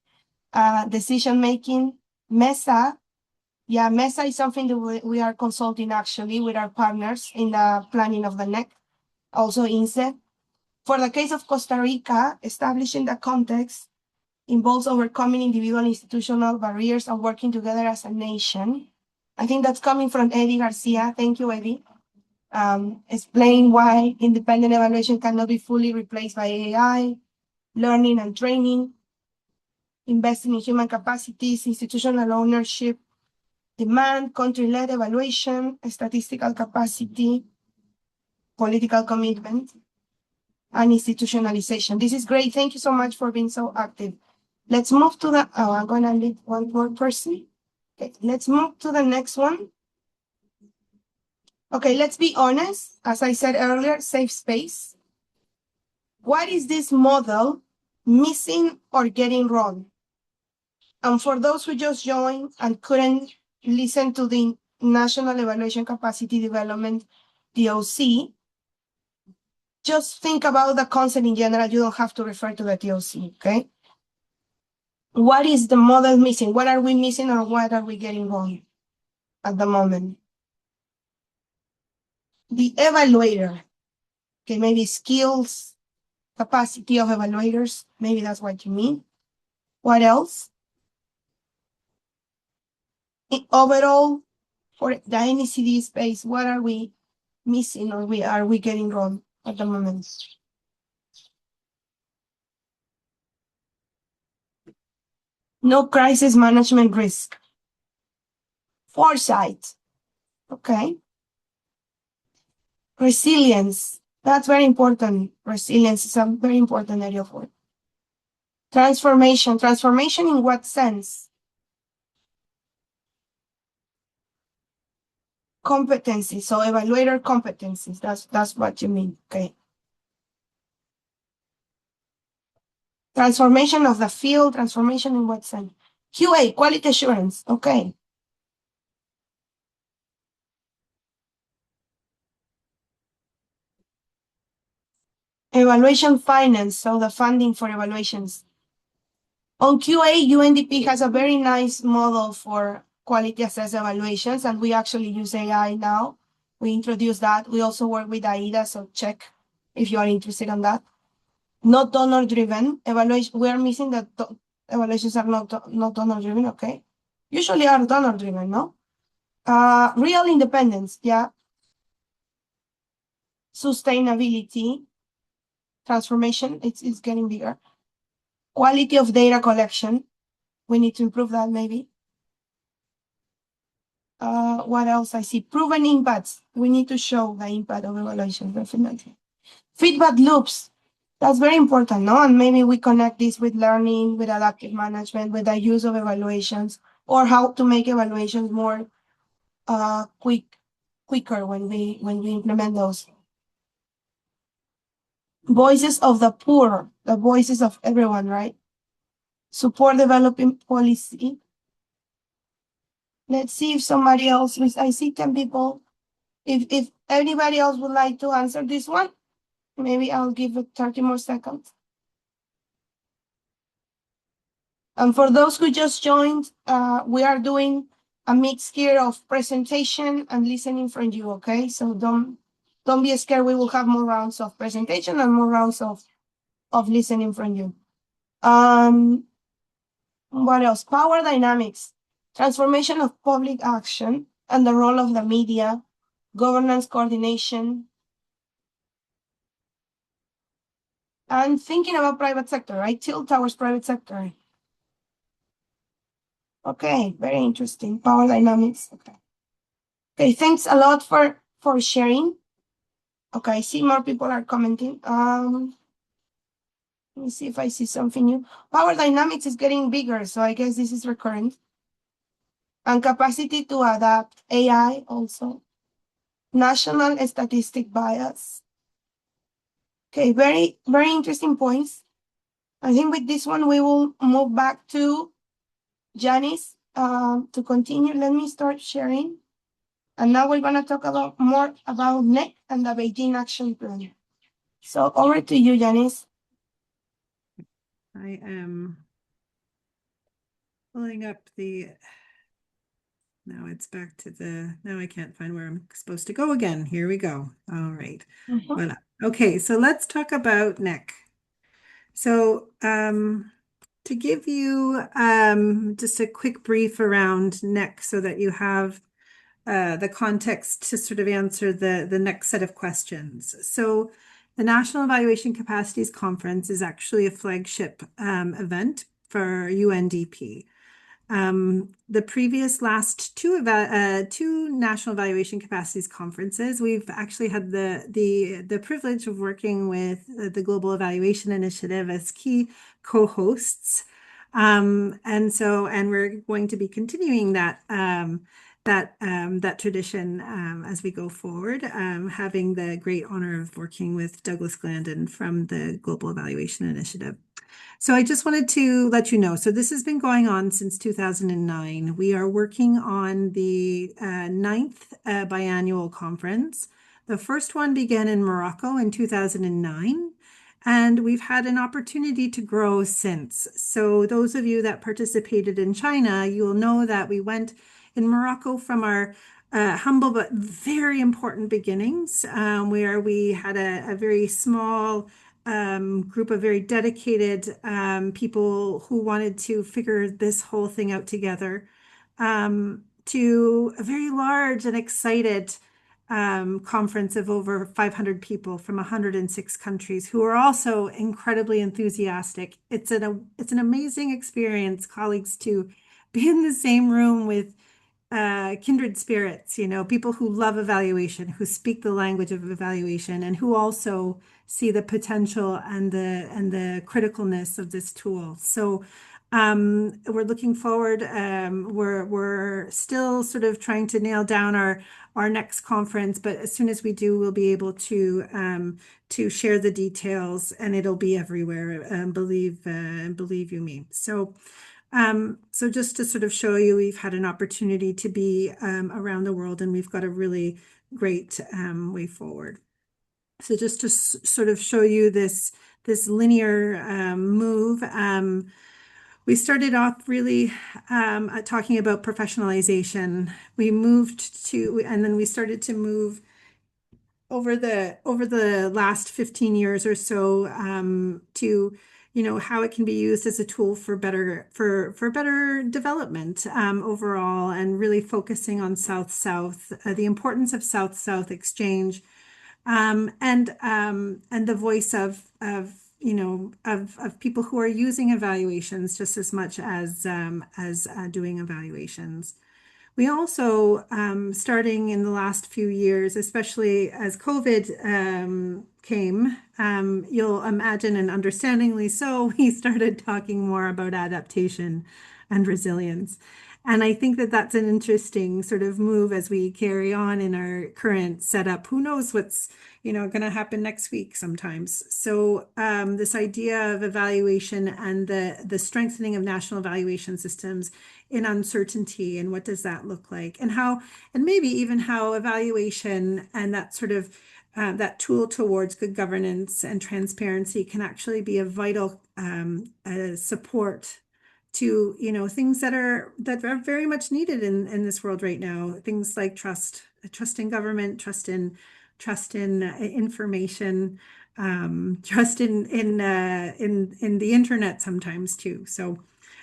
Decision making, MESA. Yeah, MESA is something that we are consulting actually with our partners in the planning of the NEC, also INSET. For the case of Costa Rica, establishing the context involves overcoming individual institutional barriers and working together as a nation. I think that's coming from Eddie Garcia. Thank you, Eddie. Explain why independent evaluation cannot be fully replaced by AI, learning and training, investing in human capacities, institutional ownership, demand, country-led evaluation, statistical capacity, political commitment, and institutionalization. This is great. Thank you so much for being so active. Let's move to the, I'm going to leave one more person. Okay, let's move to the next one. Okay, let's be honest. As I said earlier, safe space. What is this model missing or getting wrong? And for those who just joined and couldn't listen to the National Evaluation Capacity Development, DOC, just think about the concept in general. You don't have to refer to the DOC, okay? What is the model missing? What are we missing or what are we getting wrong at the moment? The evaluator, okay, maybe skills, capacity of evaluators, maybe that's what you mean. What else? Overall, for the NECD space, what are we missing or are we getting wrong at the moment? No crisis management risk. Foresight, okay. Resilience, that's very important. Resilience is a very important area for it. Transformation in what sense? Competencies, so evaluator competencies, that's what you mean, okay. Transformation of the field, transformation in what sense? QA, quality assurance, okay. Evaluation finance, so the funding for evaluations. On QA, UNDP has a very nice model for quality assessed evaluations, and we actually use AI now. We introduced that. We also work with AIDA, so check if you are interested in that. Not donor-driven evaluation. We are missing that evaluations are not donor-driven, okay? Usually are donor-driven, no? Real independence, yeah. Sustainability, transformation, it's getting bigger. Quality of data collection, we need to improve that maybe. What else I see? Proven impacts. We need to show the impact of evaluation, definitely. Feedback loops. That's very important, no? And maybe we connect this with learning, with adaptive management, with the use of evaluations, or how to make evaluations more quicker when we implement those. Voices of the poor, the voices of everyone, right? Support developing policy. Let's see if somebody else, I see 10 people. If anybody else would like to answer this one, maybe I'll give it 30 more seconds. And for those who just joined, we are doing a mix here of presentation and listening from you, okay? So don't be scared. We will have more rounds of presentation and more rounds of listening from you. What else? Power dynamics, transformation of public action and the role of the media, governance coordination, and thinking about private sector, right? Tilt towards private sector. Okay, very interesting. Power dynamics. Okay. Okay, thanks a lot for sharing. Okay, I see more people are commenting. Let me see if I see something new. Power dynamics is getting bigger, so I guess this is recurrent. And capacity to adapt, AI also. National statistic bias. Okay, very, very interesting points. I think with this one, we will move back to Janis to continue. Let me start sharing. And now we're going to talk more about NEC and the Beijing Action Plan. So over to you, Janis. I am pulling up now it's back to now I can't find where I'm supposed to go again. Here we go. All right. Voilà. Okay, so let's talk about NEC. So to give you just a quick brief around NEC so that you have the context to sort of answer the next set of questions. So the National Evaluation Capacities Conference is actually a flagship event for UNDP. The previous last two National Evaluation Capacities Conferences, we've actually had the privilege of working with the Global Evaluation Initiative as key co-hosts. And we're going to be continuing that tradition as we go forward, having the great honor of working with Douglas Glandon from the Global Evaluation Initiative. So I just wanted to let you know, so this has been going on since 2009. We are working on the 9th biannual conference. The first one began in Morocco in 2009. And we've had an opportunity to grow since. So those of you that participated in China, you will know that we went in Morocco from our humble but very important beginnings, where we had a very small group of very dedicated people who wanted to figure this whole thing out together, to a very large and excited conference of over 500 people from 106 countries who are also incredibly enthusiastic. It's an amazing experience, colleagues, to be in the same room with kindred spirits, people who love evaluation, who speak the language of evaluation, and who also see the potential and the criticalness of this tool. So We're looking forward. We're still sort of trying to nail down our next conference, but as soon as we do, we'll be able to share the details, and it'll be everywhere. Believe you me. So just to sort of show you, we've had an opportunity to be around the world, and we've got a really great way forward. So just to sort of show you this linear move. We started off really talking about professionalization. We moved to, and then we started to move over the last 15 years or so to, how it can be used as a tool for better development overall, and really focusing on South-South, the importance of South-South exchange, and the voice of people who are using evaluations just as much as doing evaluations. We also, starting in the last few years, especially as COVID came, you'll imagine, and understandingly so, we started talking more about adaptation and resilience. And I think that that's an interesting sort of move as we carry on in our current setup. Who knows what's going to happen next week sometimes. So this idea of evaluation and the strengthening of national evaluation systems in uncertainty, and what does that look like, and maybe even how evaluation and that sort of that tool towards good governance and transparency can actually be a vital support to things that are very much needed in this world right now. Things like trust in government, trust in information, trust in the internet sometimes too. So,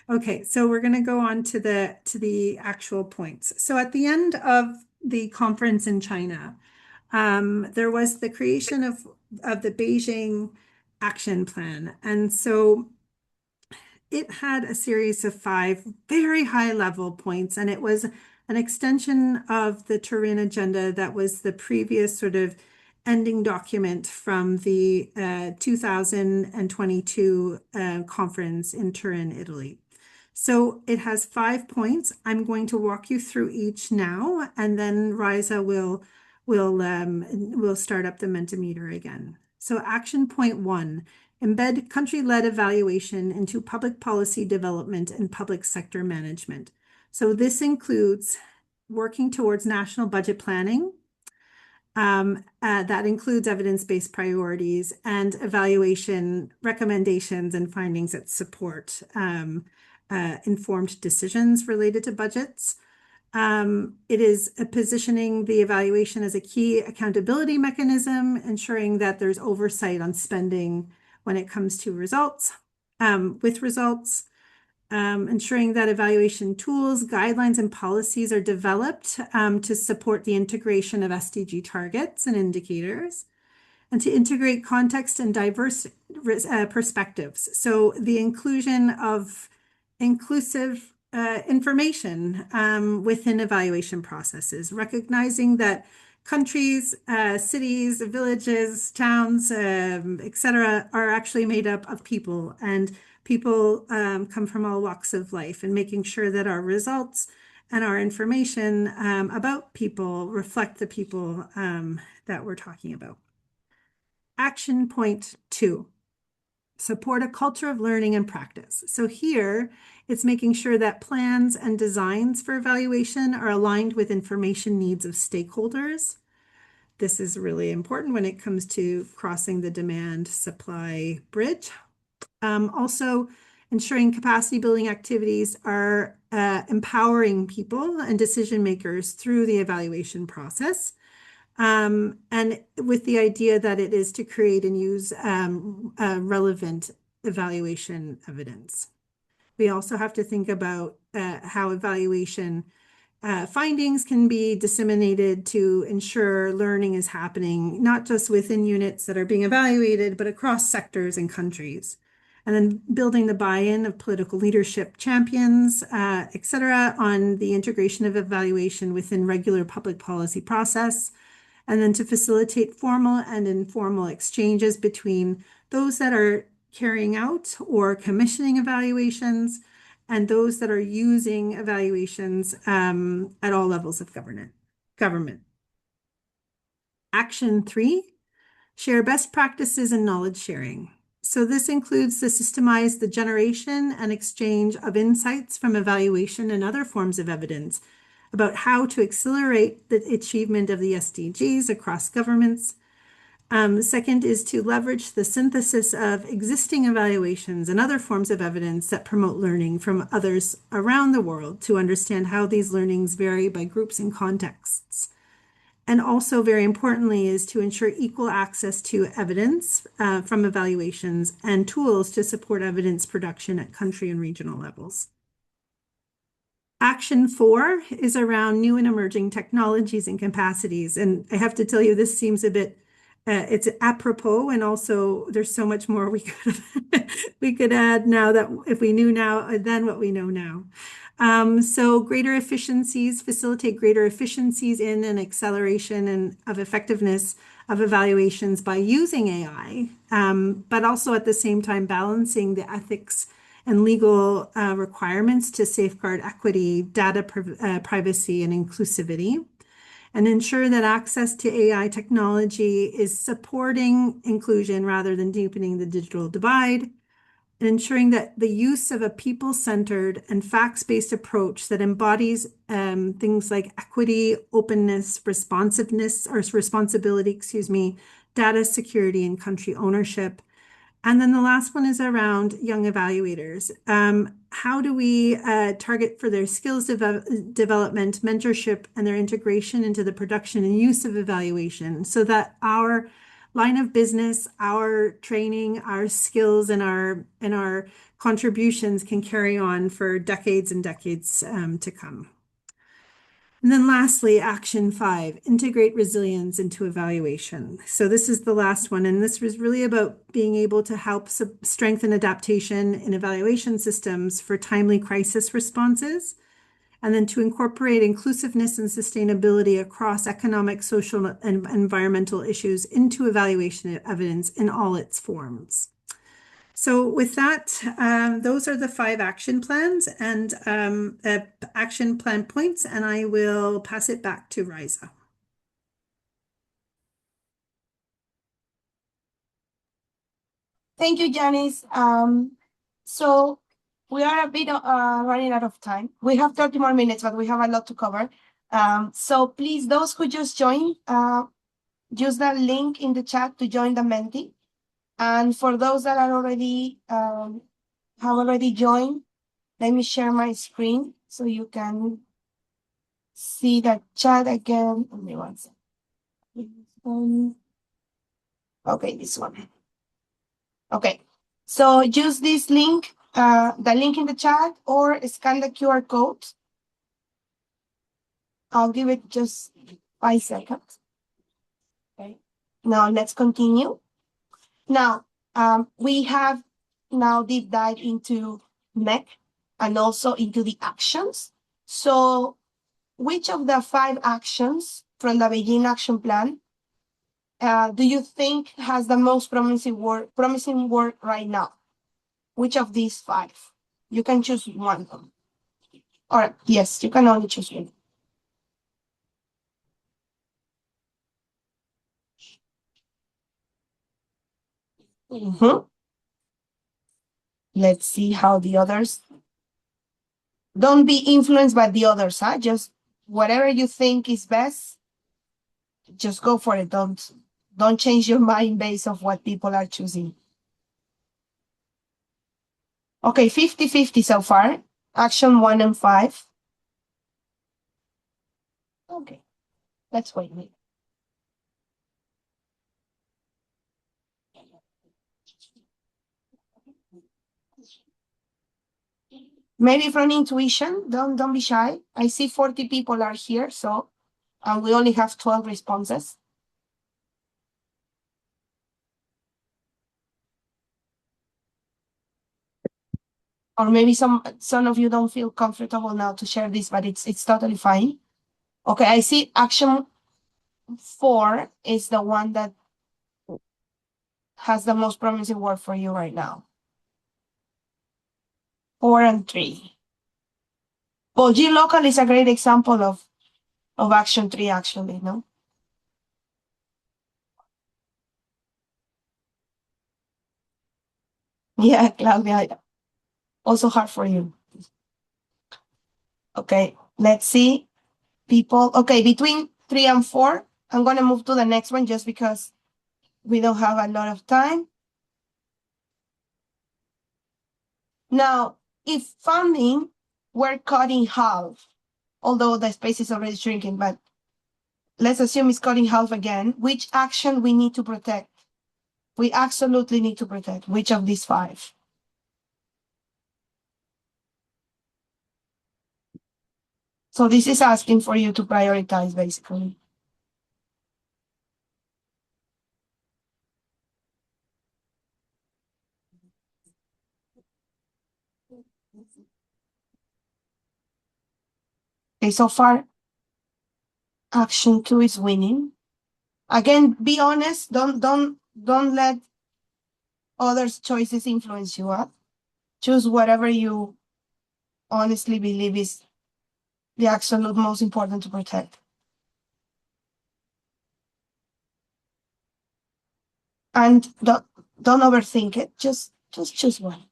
okay, so we're going to go on to the actual points. So at the end of the conference in China, there was the creation of the Beijing Action Plan, and so it had a series of 5 very high level points, and it was an extension of the Turin Agenda that was the previous sort of ending document from the 2022 conference in Turin, Italy. So it has 5 points. I'm going to walk you through each now, and then Rayza will start up the Mentimeter again. So action point 1. Embed country-led evaluation into public policy development and public sector management. So this includes working towards national budget planning. That includes evidence-based priorities and evaluation recommendations and findings that support informed decisions related to budgets. It is positioning the evaluation as a key accountability mechanism, ensuring that there's oversight on spending when it comes to results, ensuring that evaluation tools, guidelines, and policies are developed to support the integration of SDG targets and indicators, and to integrate context and diverse perspectives. So the inclusion of inclusive information within evaluation processes, recognizing that countries, cities, villages, towns, etc., are actually made up of people, and people come from all walks of life, and making sure that our results and our information about people reflect the people that we're talking about. Action point 2. Support a culture of learning and practice. So here, it's making sure that plans and designs for evaluation are aligned with information needs of stakeholders. This is really important when it comes to crossing the demand-supply bridge. Also, ensuring capacity building activities are empowering people and decision makers through the evaluation process. And with the idea that it is to create and use relevant evaluation evidence. We also have to think about how evaluation findings can be disseminated to ensure learning is happening, not just within units that are being evaluated, but across sectors and countries. And then building the buy-in of political leadership champions, et cetera, on the integration of evaluation within regular public policy process, and then to facilitate formal and informal exchanges between those that are carrying out or commissioning evaluations, and those that are using evaluations at all levels of government. Action 3, share best practices and knowledge sharing. So this includes to systemize the generation and exchange of insights from evaluation and other forms of evidence about how to accelerate the achievement of the SDGs across governments. Second is to leverage the synthesis of existing evaluations and other forms of evidence that promote learning from others around the world to understand how these learnings vary by groups and contexts. And also, very importantly, is to ensure equal access to evidence from evaluations and tools to support evidence production at country and regional levels. Action 4 is around new and emerging technologies and capacities. And I have to tell you, this seems a bit, it's apropos, and also there's so much more we could add now that if we knew now, then what we know now. So greater efficiencies, facilitate greater efficiencies in and acceleration and of effectiveness of evaluations by using AI, but also at the same time balancing the ethics and legal requirements to safeguard equity, data privacy, and inclusivity, and ensure that access to AI technology is supporting inclusion rather than deepening the digital divide, and ensuring that the use of a people-centered and facts-based approach that embodies things like equity, openness, responsiveness, or responsibility, data security, and country ownership. And then the last one is around young evaluators. How do we target for their skills development, mentorship, and their integration into the production and use of evaluation so that our line of business, our training, our skills, and our contributions can carry on for decades and decades to come. And then lastly, action 5, integrate resilience into evaluation. So this is the last one, and this was really about being able to help strengthen adaptation in evaluation systems for timely crisis responses, and then to incorporate inclusiveness and sustainability across economic, social, and environmental issues into evaluation evidence in all its forms. So with that, those are the 5 action plans and action plan points, and I will pass it back to Rayza. Thank you, Janis. So we are a bit running out of time. We have 30 more minutes, but we have a lot to cover. So please, those who just joined, use that link in the chat to join the Menti. And for those that are already have already joined, let me share my screen so you can see the chat again. Only one second. Okay, this one. Okay, so use this link, the link in the chat, or scan the QR code. I'll give it just 5 seconds. Okay, now let's continue. Now, we have now deep dive into NEC and also into the actions. So which of the 5 actions from the Beijing Action Plan do you think has the most promising work right now? Which of these 5? You can choose one of them. Or yes, you can only choose one. Let's see how the others. Don't be influenced by the others, huh? Just whatever you think is best, just go for it. Don't change your mind based on what people are choosing. Okay, 50-50 so far. Action 1 and 5. Okay, let's wait. Maybe from intuition, don't be shy. I see 40 people are here, so we only have 12 responses. Or maybe some of you don't feel comfortable now to share this, but it's totally fine. Okay, I see action 4 is the one that has the most promising work for you right now. 4 and 3. Well, gLocal is a great example of action 3, actually, no? Yeah, Claudia, also hard for you. Okay, let's see. People, okay, between 3 and 4, I'm going to move to the next one just because we don't have a lot of time. Now, if funding were cut in half, although the space is already shrinking, but let's assume it's cut in half again, which action we need to protect? We absolutely need to protect which of these 5? So this is asking for you to prioritize, basically. Okay, so far, action 2 is winning. Again, be honest. Don't let others' choices influence you. Choose whatever you honestly believe is the absolute most important to protect. And don't overthink it. Just choose one.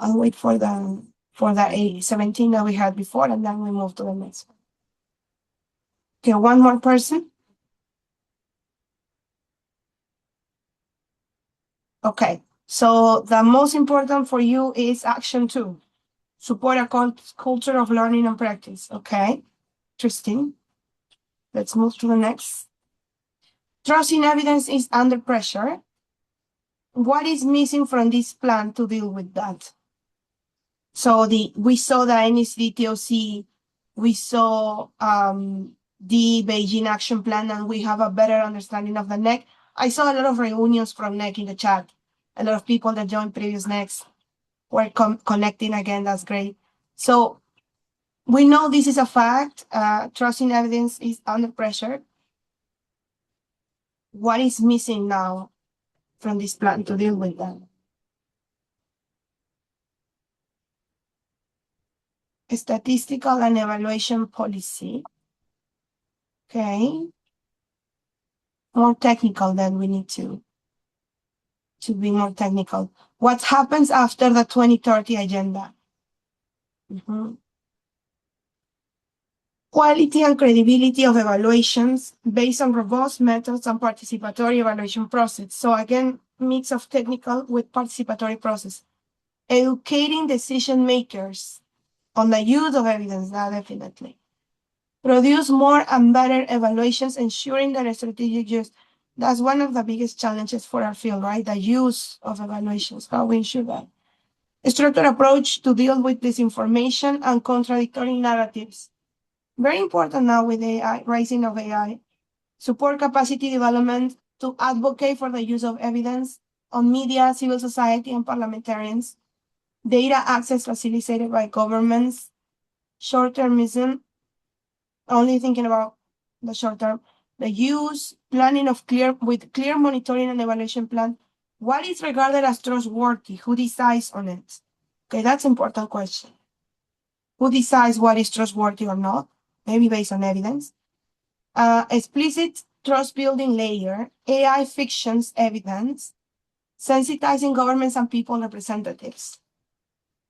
I'll wait for the 17 that we had before, and then we move to the next one. Okay, one more person. Okay, so the most important for you is action 2. Support a culture of learning and practice. Okay, interesting. Let's move to the next. Trust in evidence is under pressure. What is missing from this plan to deal with that? So we saw the NEC TOC, we saw the Beijing Action Plan, and we have a better understanding of the NEC. I saw a lot of reunions from NEC in the chat. A lot of people that joined previous NECs were connecting again. That's great. So we know this is a fact. Trust in evidence is under pressure. What is missing now from this plan to deal with that? Statistical and evaluation policy. Okay. More technical, then we need to be more technical. What happens after the 2030 agenda? Quality and credibility of evaluations based on robust methods and participatory evaluation process. So again, mix of technical with participatory process. Educating decision makers on the use of evidence, that definitely. Produce more and better evaluations, ensuring that strategic use. That's one of the biggest challenges for our field, right? The use of evaluations, how we ensure that. A structured approach to deal with disinformation and contradictory narratives. Very important now with AI, rising of AI. Support capacity development to advocate for the use of evidence on media, civil society, and parliamentarians. Data access facilitated by governments. Short-termism, only thinking about the short term. The use, planning of clear monitoring and evaluation plan. What is regarded as trustworthy? Who decides on it? Okay, that's an important question. Who decides what is trustworthy or not? Maybe based on evidence. Explicit trust building layer, AI fictions evidence, sensitizing governments and people representatives.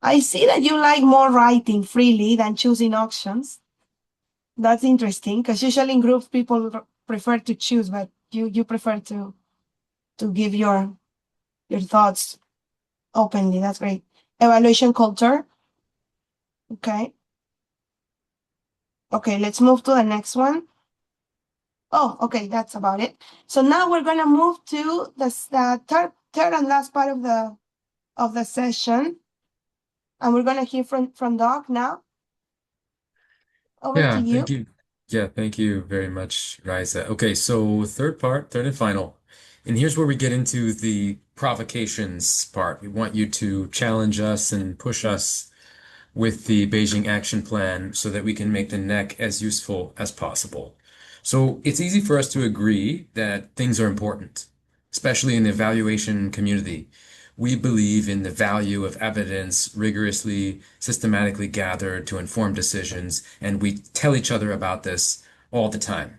I see that you like more writing freely than choosing options. That's interesting, because usually in groups people prefer to choose, but you prefer to give your thoughts openly. That's great. Evaluation culture. Okay. Okay, let's move to the next one. Oh, okay, that's about it. So now we're gonna move to the third and last part of the session, and we're gonna hear from Doc now. Over to you. Thank you. Yeah, thank you very much, Rayza. Okay, so third and final. And here's where we get into the provocations part. We want you to challenge us and push us with the Beijing Action Plan so that we can make the NEC as useful as possible. So it's easy for us to agree that things are important, especially in the evaluation community. We believe in the value of evidence rigorously, systematically gathered to inform decisions, and we tell each other about this all the time.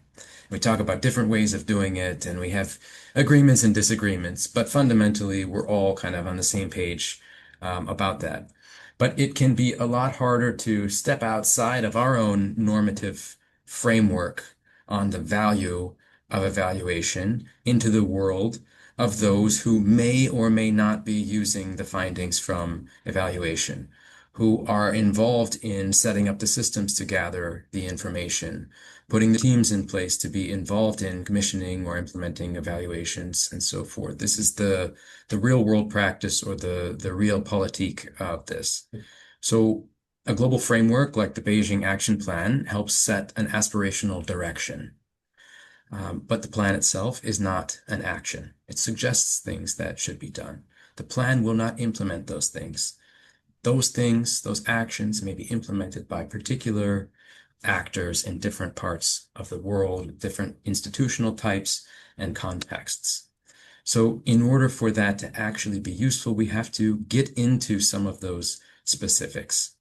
We talk about different ways of doing it, and we have agreements and disagreements, but fundamentally, we're all kind of on the same page about that. But it can be a lot harder to step outside of our own normative framework on the value of evaluation into the world of those who may or may not be using the findings from evaluation, who are involved in setting up the systems to gather the information, putting the teams in place to be involved in commissioning or implementing evaluations and so forth. This is the real world practice or the real politique of this. So a global framework like the Beijing Action Plan helps set an aspirational direction. But the plan itself is not an action. It suggests things that should be done. The plan will not implement those things. Those things, those actions may be implemented by particular actors in different parts of the world, different institutional types and contexts. So in order for that to actually be useful, we have to get into some of those specifics.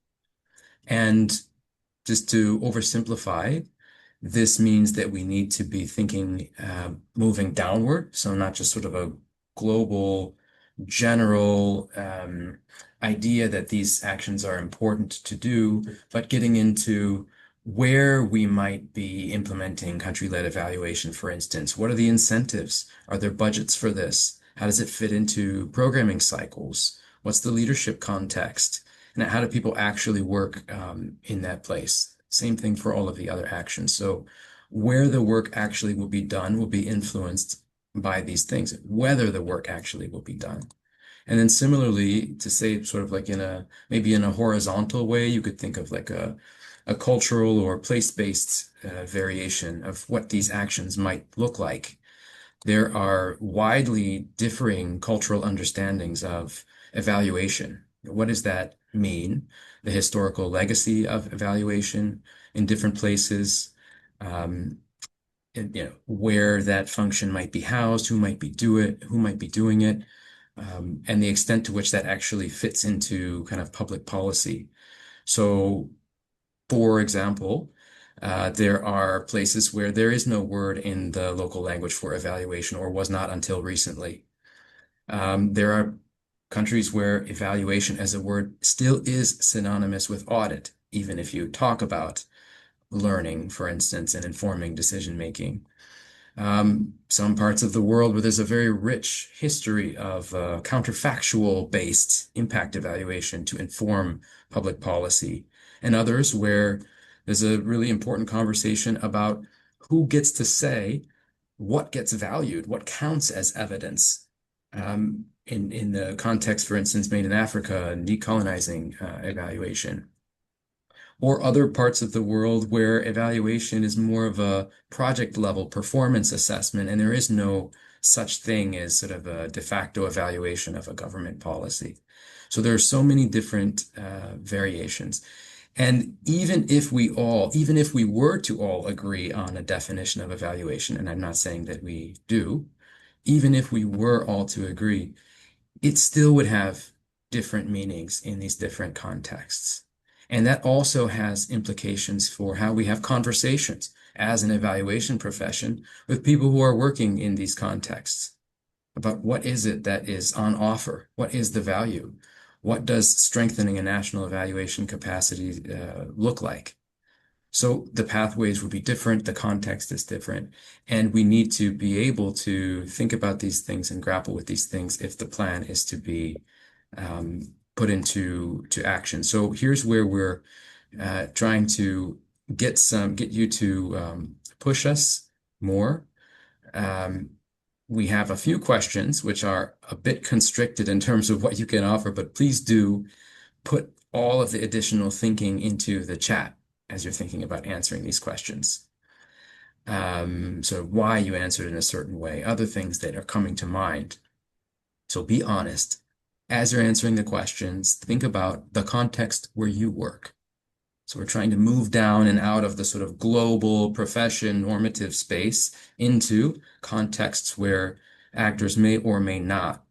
And just to oversimplify, this means that we need to be thinking, moving downward. So not just sort of a global, general idea that these actions are important to do, but getting into where we might be implementing country-led evaluation, for instance. What are the incentives? Are there budgets for this? How does it fit into programming cycles? What's the leadership context? And how do people actually work in that place? Same thing for all of the other actions. So where the work actually will be done will be influenced by these things, whether the work actually will be done. And then similarly, to say sort of like maybe in a horizontal way, you could think of like a cultural or place-based variation of what these actions might look like. There are widely differing cultural understandings of evaluation. What does that mean? The historical legacy of evaluation in different places, where that function might be housed, who might be doing it, and the extent to which that actually fits into kind of public policy. So, for example, there are places where there is no word in the local language for evaluation, or was not until recently. There are countries where evaluation as a word still is synonymous with audit, even if you talk about learning, for instance, and informing decision making. Some parts of the world where there's a very rich history of counterfactual based impact evaluation to inform public policy, and others where there's a really important conversation about who gets to say what gets valued, what counts as evidence. In the context, for instance, made in Africa, decolonizing evaluation, or other parts of the world where evaluation is more of a project level performance assessment, and there is no such thing as sort of a de facto evaluation of a government policy. So there are so many different variations. And even if we were to all agree on a definition of evaluation, and I'm not saying that we do, even if we were all to agree, it still would have different meanings in these different contexts. And that also has implications for how we have conversations as an evaluation profession with people who are working in these contexts about what is it that is on offer? What is the value? What does strengthening a national evaluation capacity look like? So the pathways would be different, the context is different, and we need to be able to think about these things and grapple with these things if the plan is to be put into action. So here's where we're trying to get you to push us more. We have a few questions which are a bit constricted in terms of what you can offer, but please do put all of the additional thinking into the chat as you're thinking about answering these questions. So why you answered in a certain way, other things that are coming to mind. So be honest. As you're answering the questions, think about the context where you work. So we're trying to move down and out of the sort of global profession normative space into contexts where actors may or may not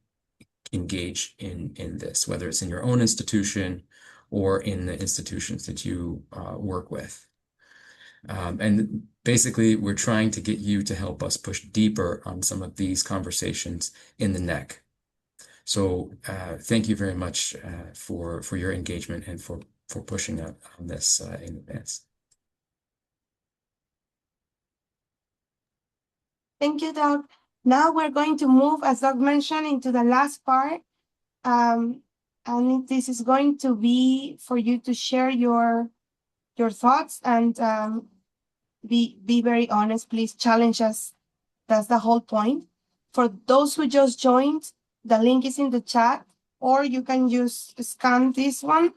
engage in this, whether it's in your own institution or in the institutions that you work with. And basically, we're trying to get you to help us push deeper on some of these conversations in the NEC. So thank you very much for your engagement and for pushing on this in advance. Thank you, Doug. Now we're going to move, as Doug mentioned, into the last part. And this is going to be for you to share your thoughts and be very honest. Please challenge us. That's the whole point. For those who just joined, the link is in the chat, or you can just scan this one.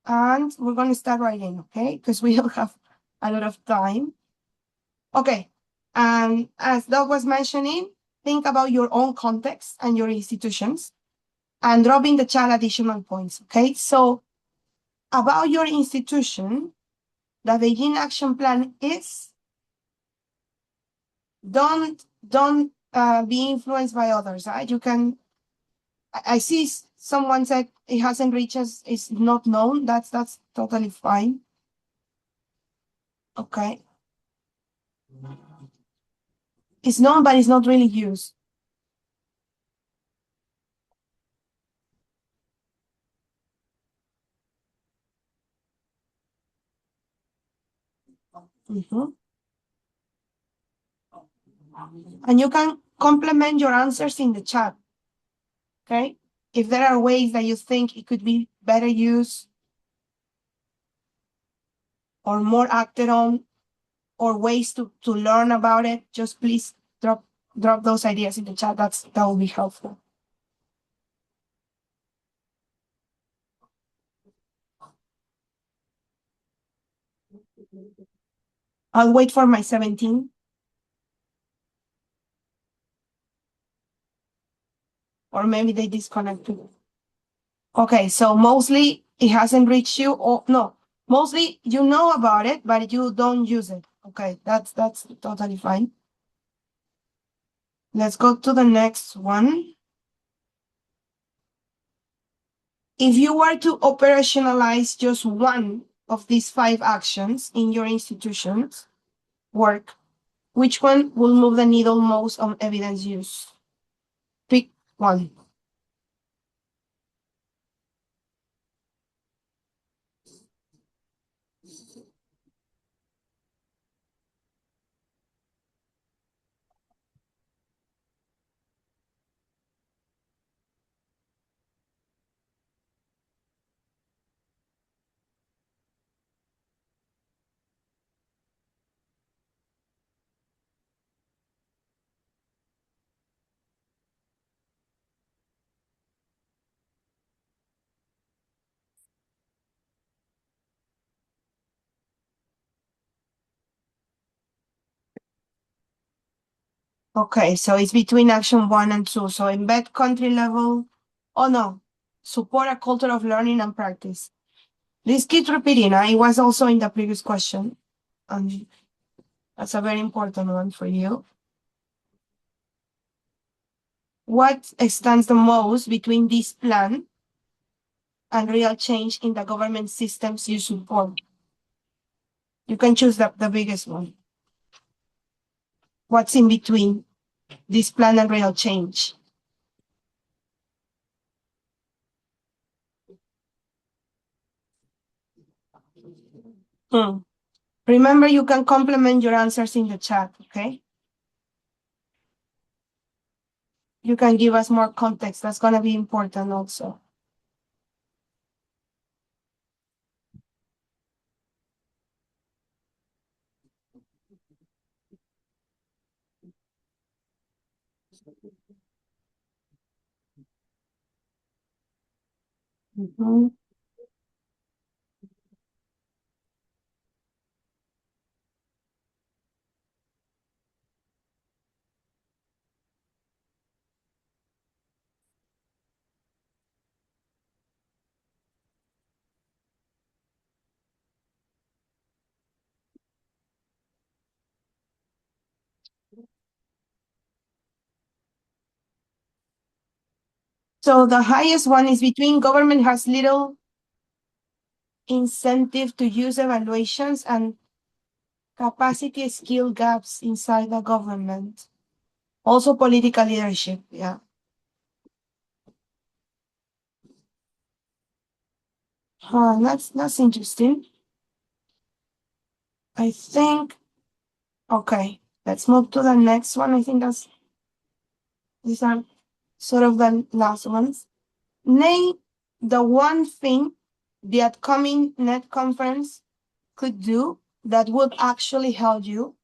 And we're going to start right in, okay? Because we don't have a lot of time. Okay. And as Doug was mentioning, think about your own context and your institutions and drop in the chat additional points, okay? So about your institution, the Beijing Action Plan is don't be influenced by others, right? You can, I see someone said it hasn't reached us, it's not known. That's totally fine. Okay. It's known, but it's not really used. And you can complement your answers in the chat, okay? If there are ways that you think it could be better used or more acted on or ways to learn about it, just please drop those ideas in the chat. That will be helpful. I'll wait for my 17. Or maybe they disconnected. Okay, so mostly it hasn't reached you, or no, mostly you know about it, but you don't use it. Okay, that's totally fine. Let's go to the next one. If you were to operationalize just one of these 5 actions in your institution's work, which one will move the needle most on evidence use? Pick one. Okay, so it's between action 1 and 2. So embed country level. Oh no, support a culture of learning and practice. This keeps repeating. It was also in the previous question. And that's a very important one for you. What stands the most between this plan and real change in the government systems you support? You can choose the biggest one. What's in between this plan and real change? Remember, you can complement your answers in the chat, okay? You can give us more context. That's going to be important also. So the highest one is between government has little incentive to use evaluations and capacity skill gaps inside the government. Also political leadership, yeah. That's interesting. I think, okay, let's move to the next one. I think these are sort of the last ones. Name the one thing the upcoming NEC conference could do that would actually help you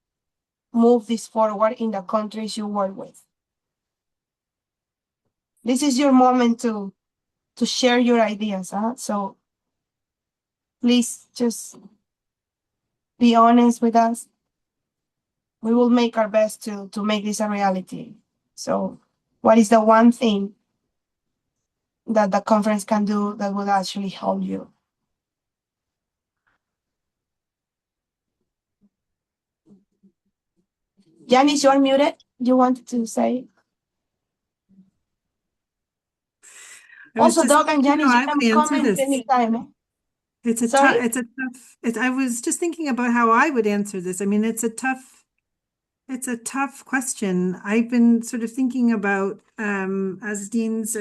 move this forward in the countries you work with. This is your moment to share your ideas, huh? So please just be honest with us. We will make our best to make this a reality. So what is the one thing that the conference can do that will actually help you? Janis, you're muted. You wanted to say? Also, Doug and Janis, you can comment anytime. Eh? I was just thinking about how I would answer this. I mean, it's a tough question. I've been sort of thinking about, as Dean's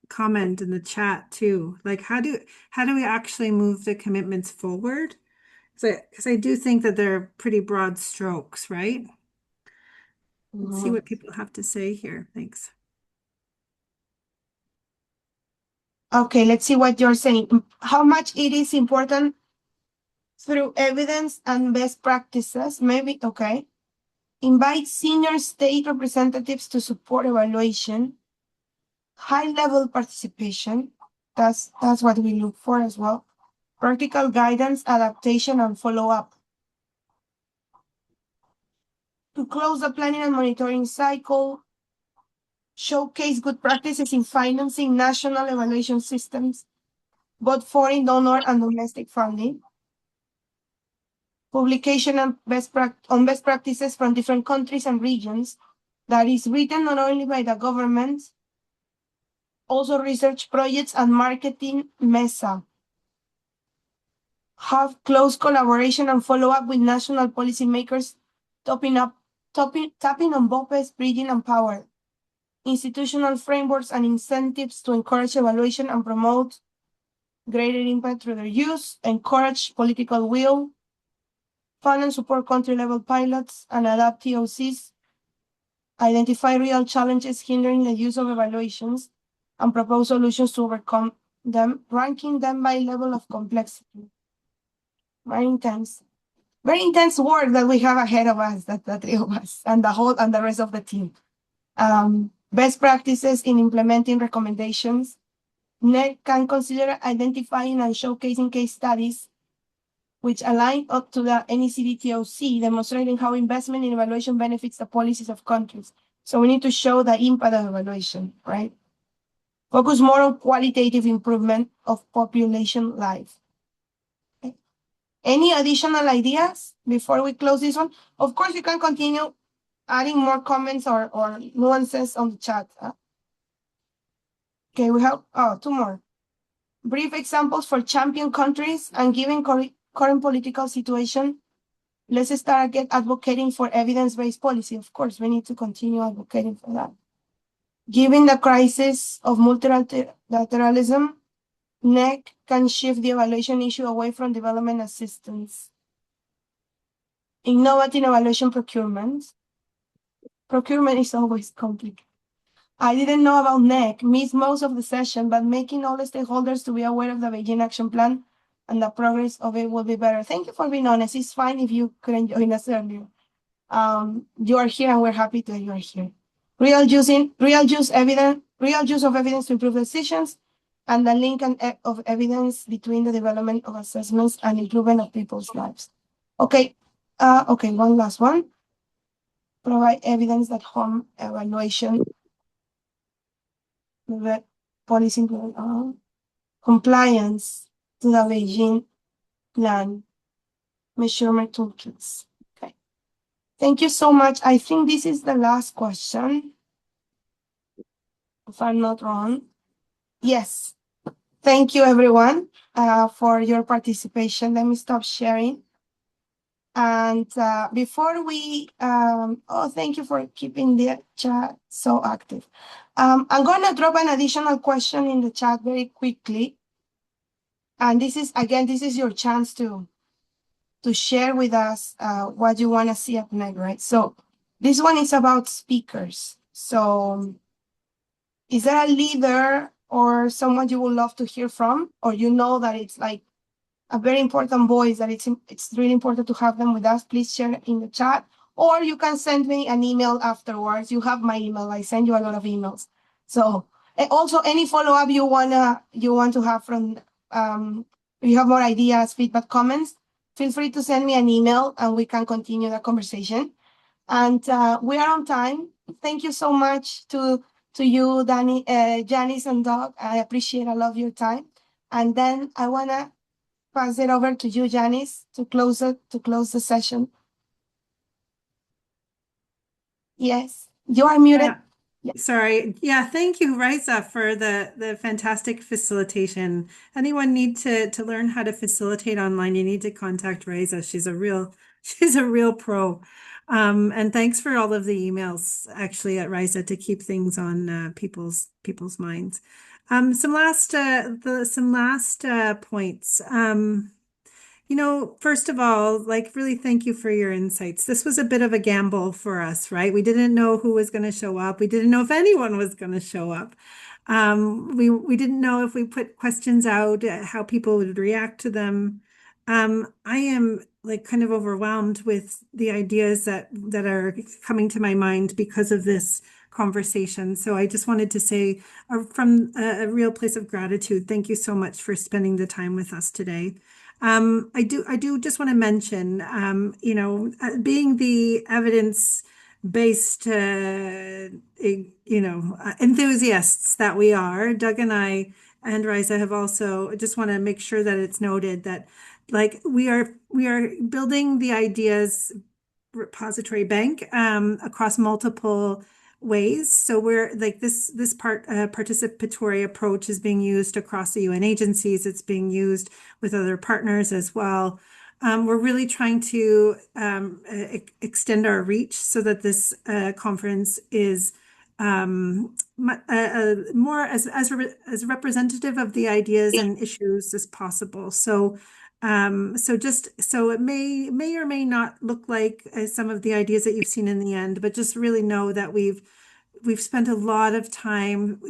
comment in the chat too, like how do we actually move the commitments forward? Because I do think that they're pretty broad strokes, right? Let's see what people have to say here. Thanks. Okay, let's see what you're saying. How much it is important through evidence and best practices, maybe, okay. Invite senior state representatives to support evaluation. High-level participation, that's what we look for as well. Practical guidance, adaptation, and follow-up. To close the planning and monitoring cycle, showcase good practices in financing national evaluation systems, both foreign donor and domestic funding. Publication on best practices from different countries and regions that is written not only by the government, also research projects and marketing mesa. Have close collaboration and follow-up with national policymakers, tapping on BOPE's bridging and power. Institutional frameworks and incentives to encourage evaluation and promote greater impact through their use, encourage political will, fund and support country-level pilots, and adapt TOCs, identify real challenges hindering the use of evaluations, and propose solutions to overcome them, ranking them by level of complexity. Very intense work that we have ahead of us, the three of us, and the rest of the team. Best practices in implementing recommendations. NEC can consider identifying and showcasing case studies which align up to the NEC TOC, demonstrating how investment in evaluation benefits the policies of countries. So we need to show the impact of evaluation, right? Focus more on qualitative improvement of population life. Okay. Any additional ideas before we close this one? Of course, you can continue adding more comments or nuances on the chat. Okay, we have two more. Brief examples for champion countries and given current political situation. Let's start advocating for evidence-based policy. Of course, we need to continue advocating for that. Given the crisis of multilateralism, NEC can shift the evaluation issue away from development assistance. Innovative evaluation procurement. Procurement is always complicated. I didn't know about NEC, missed most of the session, but making all the stakeholders to be aware of the Beijing Action Plan and the progress of it will be better. Thank you for being honest. It's fine if you couldn't join us earlier. You are here and we're happy that you are here. Real use of evidence to improve decisions, and the link of evidence between the development of assessments and improvement of people's lives. Okay, one last one. Provide evidence that home evaluation policy compliance to the Beijing Plan measurement toolkits. Okay. Thank you so much. I think this is the last question. if I'm not wrong. Yes. Thank you, everyone, for your participation. Let me stop sharing. And before we, thank you for keeping the chat so active. I'm going to drop an additional question in the chat very quickly. And this is, again, this is your chance to share with us what you want to see up next, right? So this one is about speakers. So is there a leader or someone you would love to hear from, or you know that it's like a very important voice, that it's really important to have them with us? Please share it in the chat, or you can send me an email afterwards. You have my email. I send you a lot of emails. So also any follow-up you want to have from, if you have more ideas, feedback, comments, feel free to send me an email and we can continue the conversation. And we are on time. Thank you so much to you, Danny, Janis and Doug. I appreciate a lot of your time. And then I want to pass it over to you, Janis, to close the session. Yes, you are muted. Yeah. Sorry. Yeah, thank you, Rayza, for the fantastic facilitation. Anyone need to learn how to facilitate online, you need to contact Rayza. She's a real pro. And thanks for all of the emails actually at Rayza to keep things on people's minds. Some last points. First of all, really thank you for your insights. This was a bit of a gamble for us, right? We didn't know who was going to show up. We didn't know if anyone was going to show up. We didn't know if we put questions out, how people would react to them. I am kind of overwhelmed with the ideas that are coming to my mind because of this conversation. So I just wanted to say from a real place of gratitude, thank you so much for spending the time with us today. I do just want to mention, being the evidence-based, enthusiasts that we are, Doug and I and Rayza have also just want to make sure that it's noted that we are building the ideas repository bank across multiple ways. So we're this participatory approach is being used across the UN agencies. It's being used with other partners as well. We're really trying to extend our reach so that this conference is more as representative of the ideas and issues as possible. So it may or may not look like some of the ideas that you've seen in the end, but just really know that we've spent a lot of time,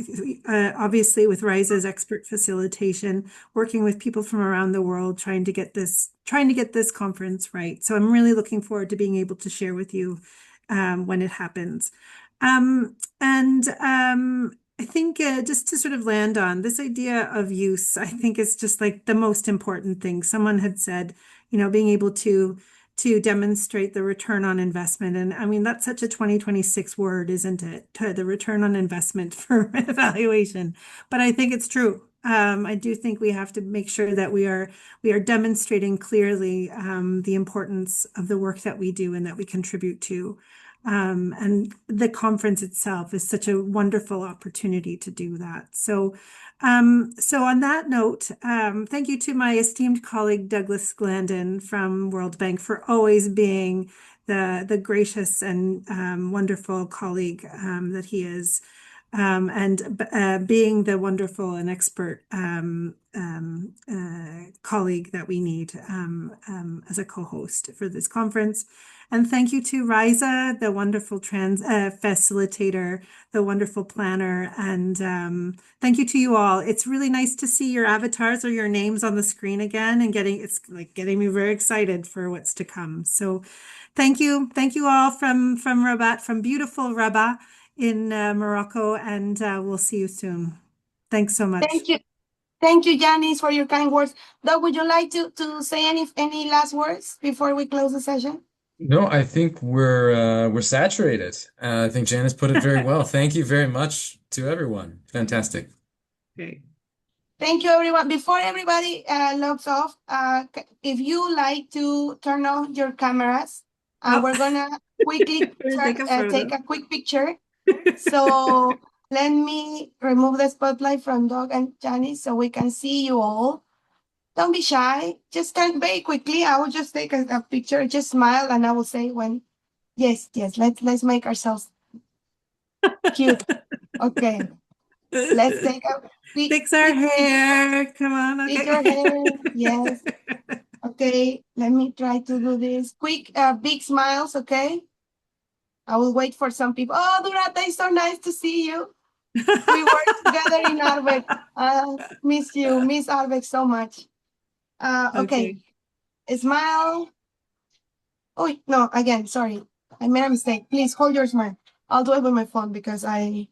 obviously with Rayza's expert facilitation, working with people from around the world, trying to get this conference right. So I'm really looking forward to being able to share with you when it happens. I think just to sort of land on this idea of use, I think is just the most important thing. Someone had said, being able to demonstrate the return on investment. And I mean, that's such a 2026 word, isn't it? The return on investment for evaluation. But I think it's true. I do think we have to make sure that we are demonstrating clearly the importance of the work that we do and that we contribute to. And the conference itself is such a wonderful opportunity to do that. So on that note, thank you to my esteemed colleague, Douglas Glandon from World Bank, for always being the gracious and wonderful colleague that he is, and being the wonderful and expert colleague that we need as a co-host for this conference. And thank you to Rayza, the wonderful facilitator, the wonderful planner, and thank you to you all. It's really nice to see your avatars or your names on the screen again, and getting me very excited for what's to come. So, thank you all from Rabat, from beautiful Rabat in Morocco, and we'll see you soon. Thanks so much. Thank you, Janis, for your kind words. Doug, would you like to say any last words before we close the session? No, I think we're saturated. I think Janis put it very well. Thank you very much to everyone. Fantastic. Okay. Thank you, everyone. Before everybody logs off, if you like to turn on your cameras, we're gonna quickly take a quick picture. So Let me remove the spotlight from Doug and Janis so we can see you all. Don't be shy. Just stand very quickly. I will just take a picture. Just smile, and I will say when. Yes, yes. Let's make ourselves cute. Okay. Let's take a Fix our hair. Come on. Fix Okay. your hair. Yes. Okay. Let me try to do this. Quick, big smiles. Okay. I will wait for some people. Oh, Durata, it's so nice to see you. We work together in Arbeck. Miss you, miss Arbeck so much. Okay. Smile. Oh, no, again, sorry. I made a mistake. Please hold your smile. I'll do it with my phone because I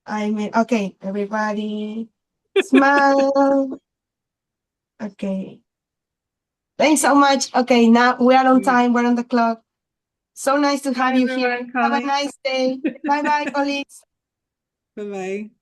made, okay, everybody smile. Okay. Thanks so much. Okay, now we are on time. We're on the clock. So nice to have you here. everyone, Have a colleagues. nice day. Bye-bye, colleagues. Bye-bye.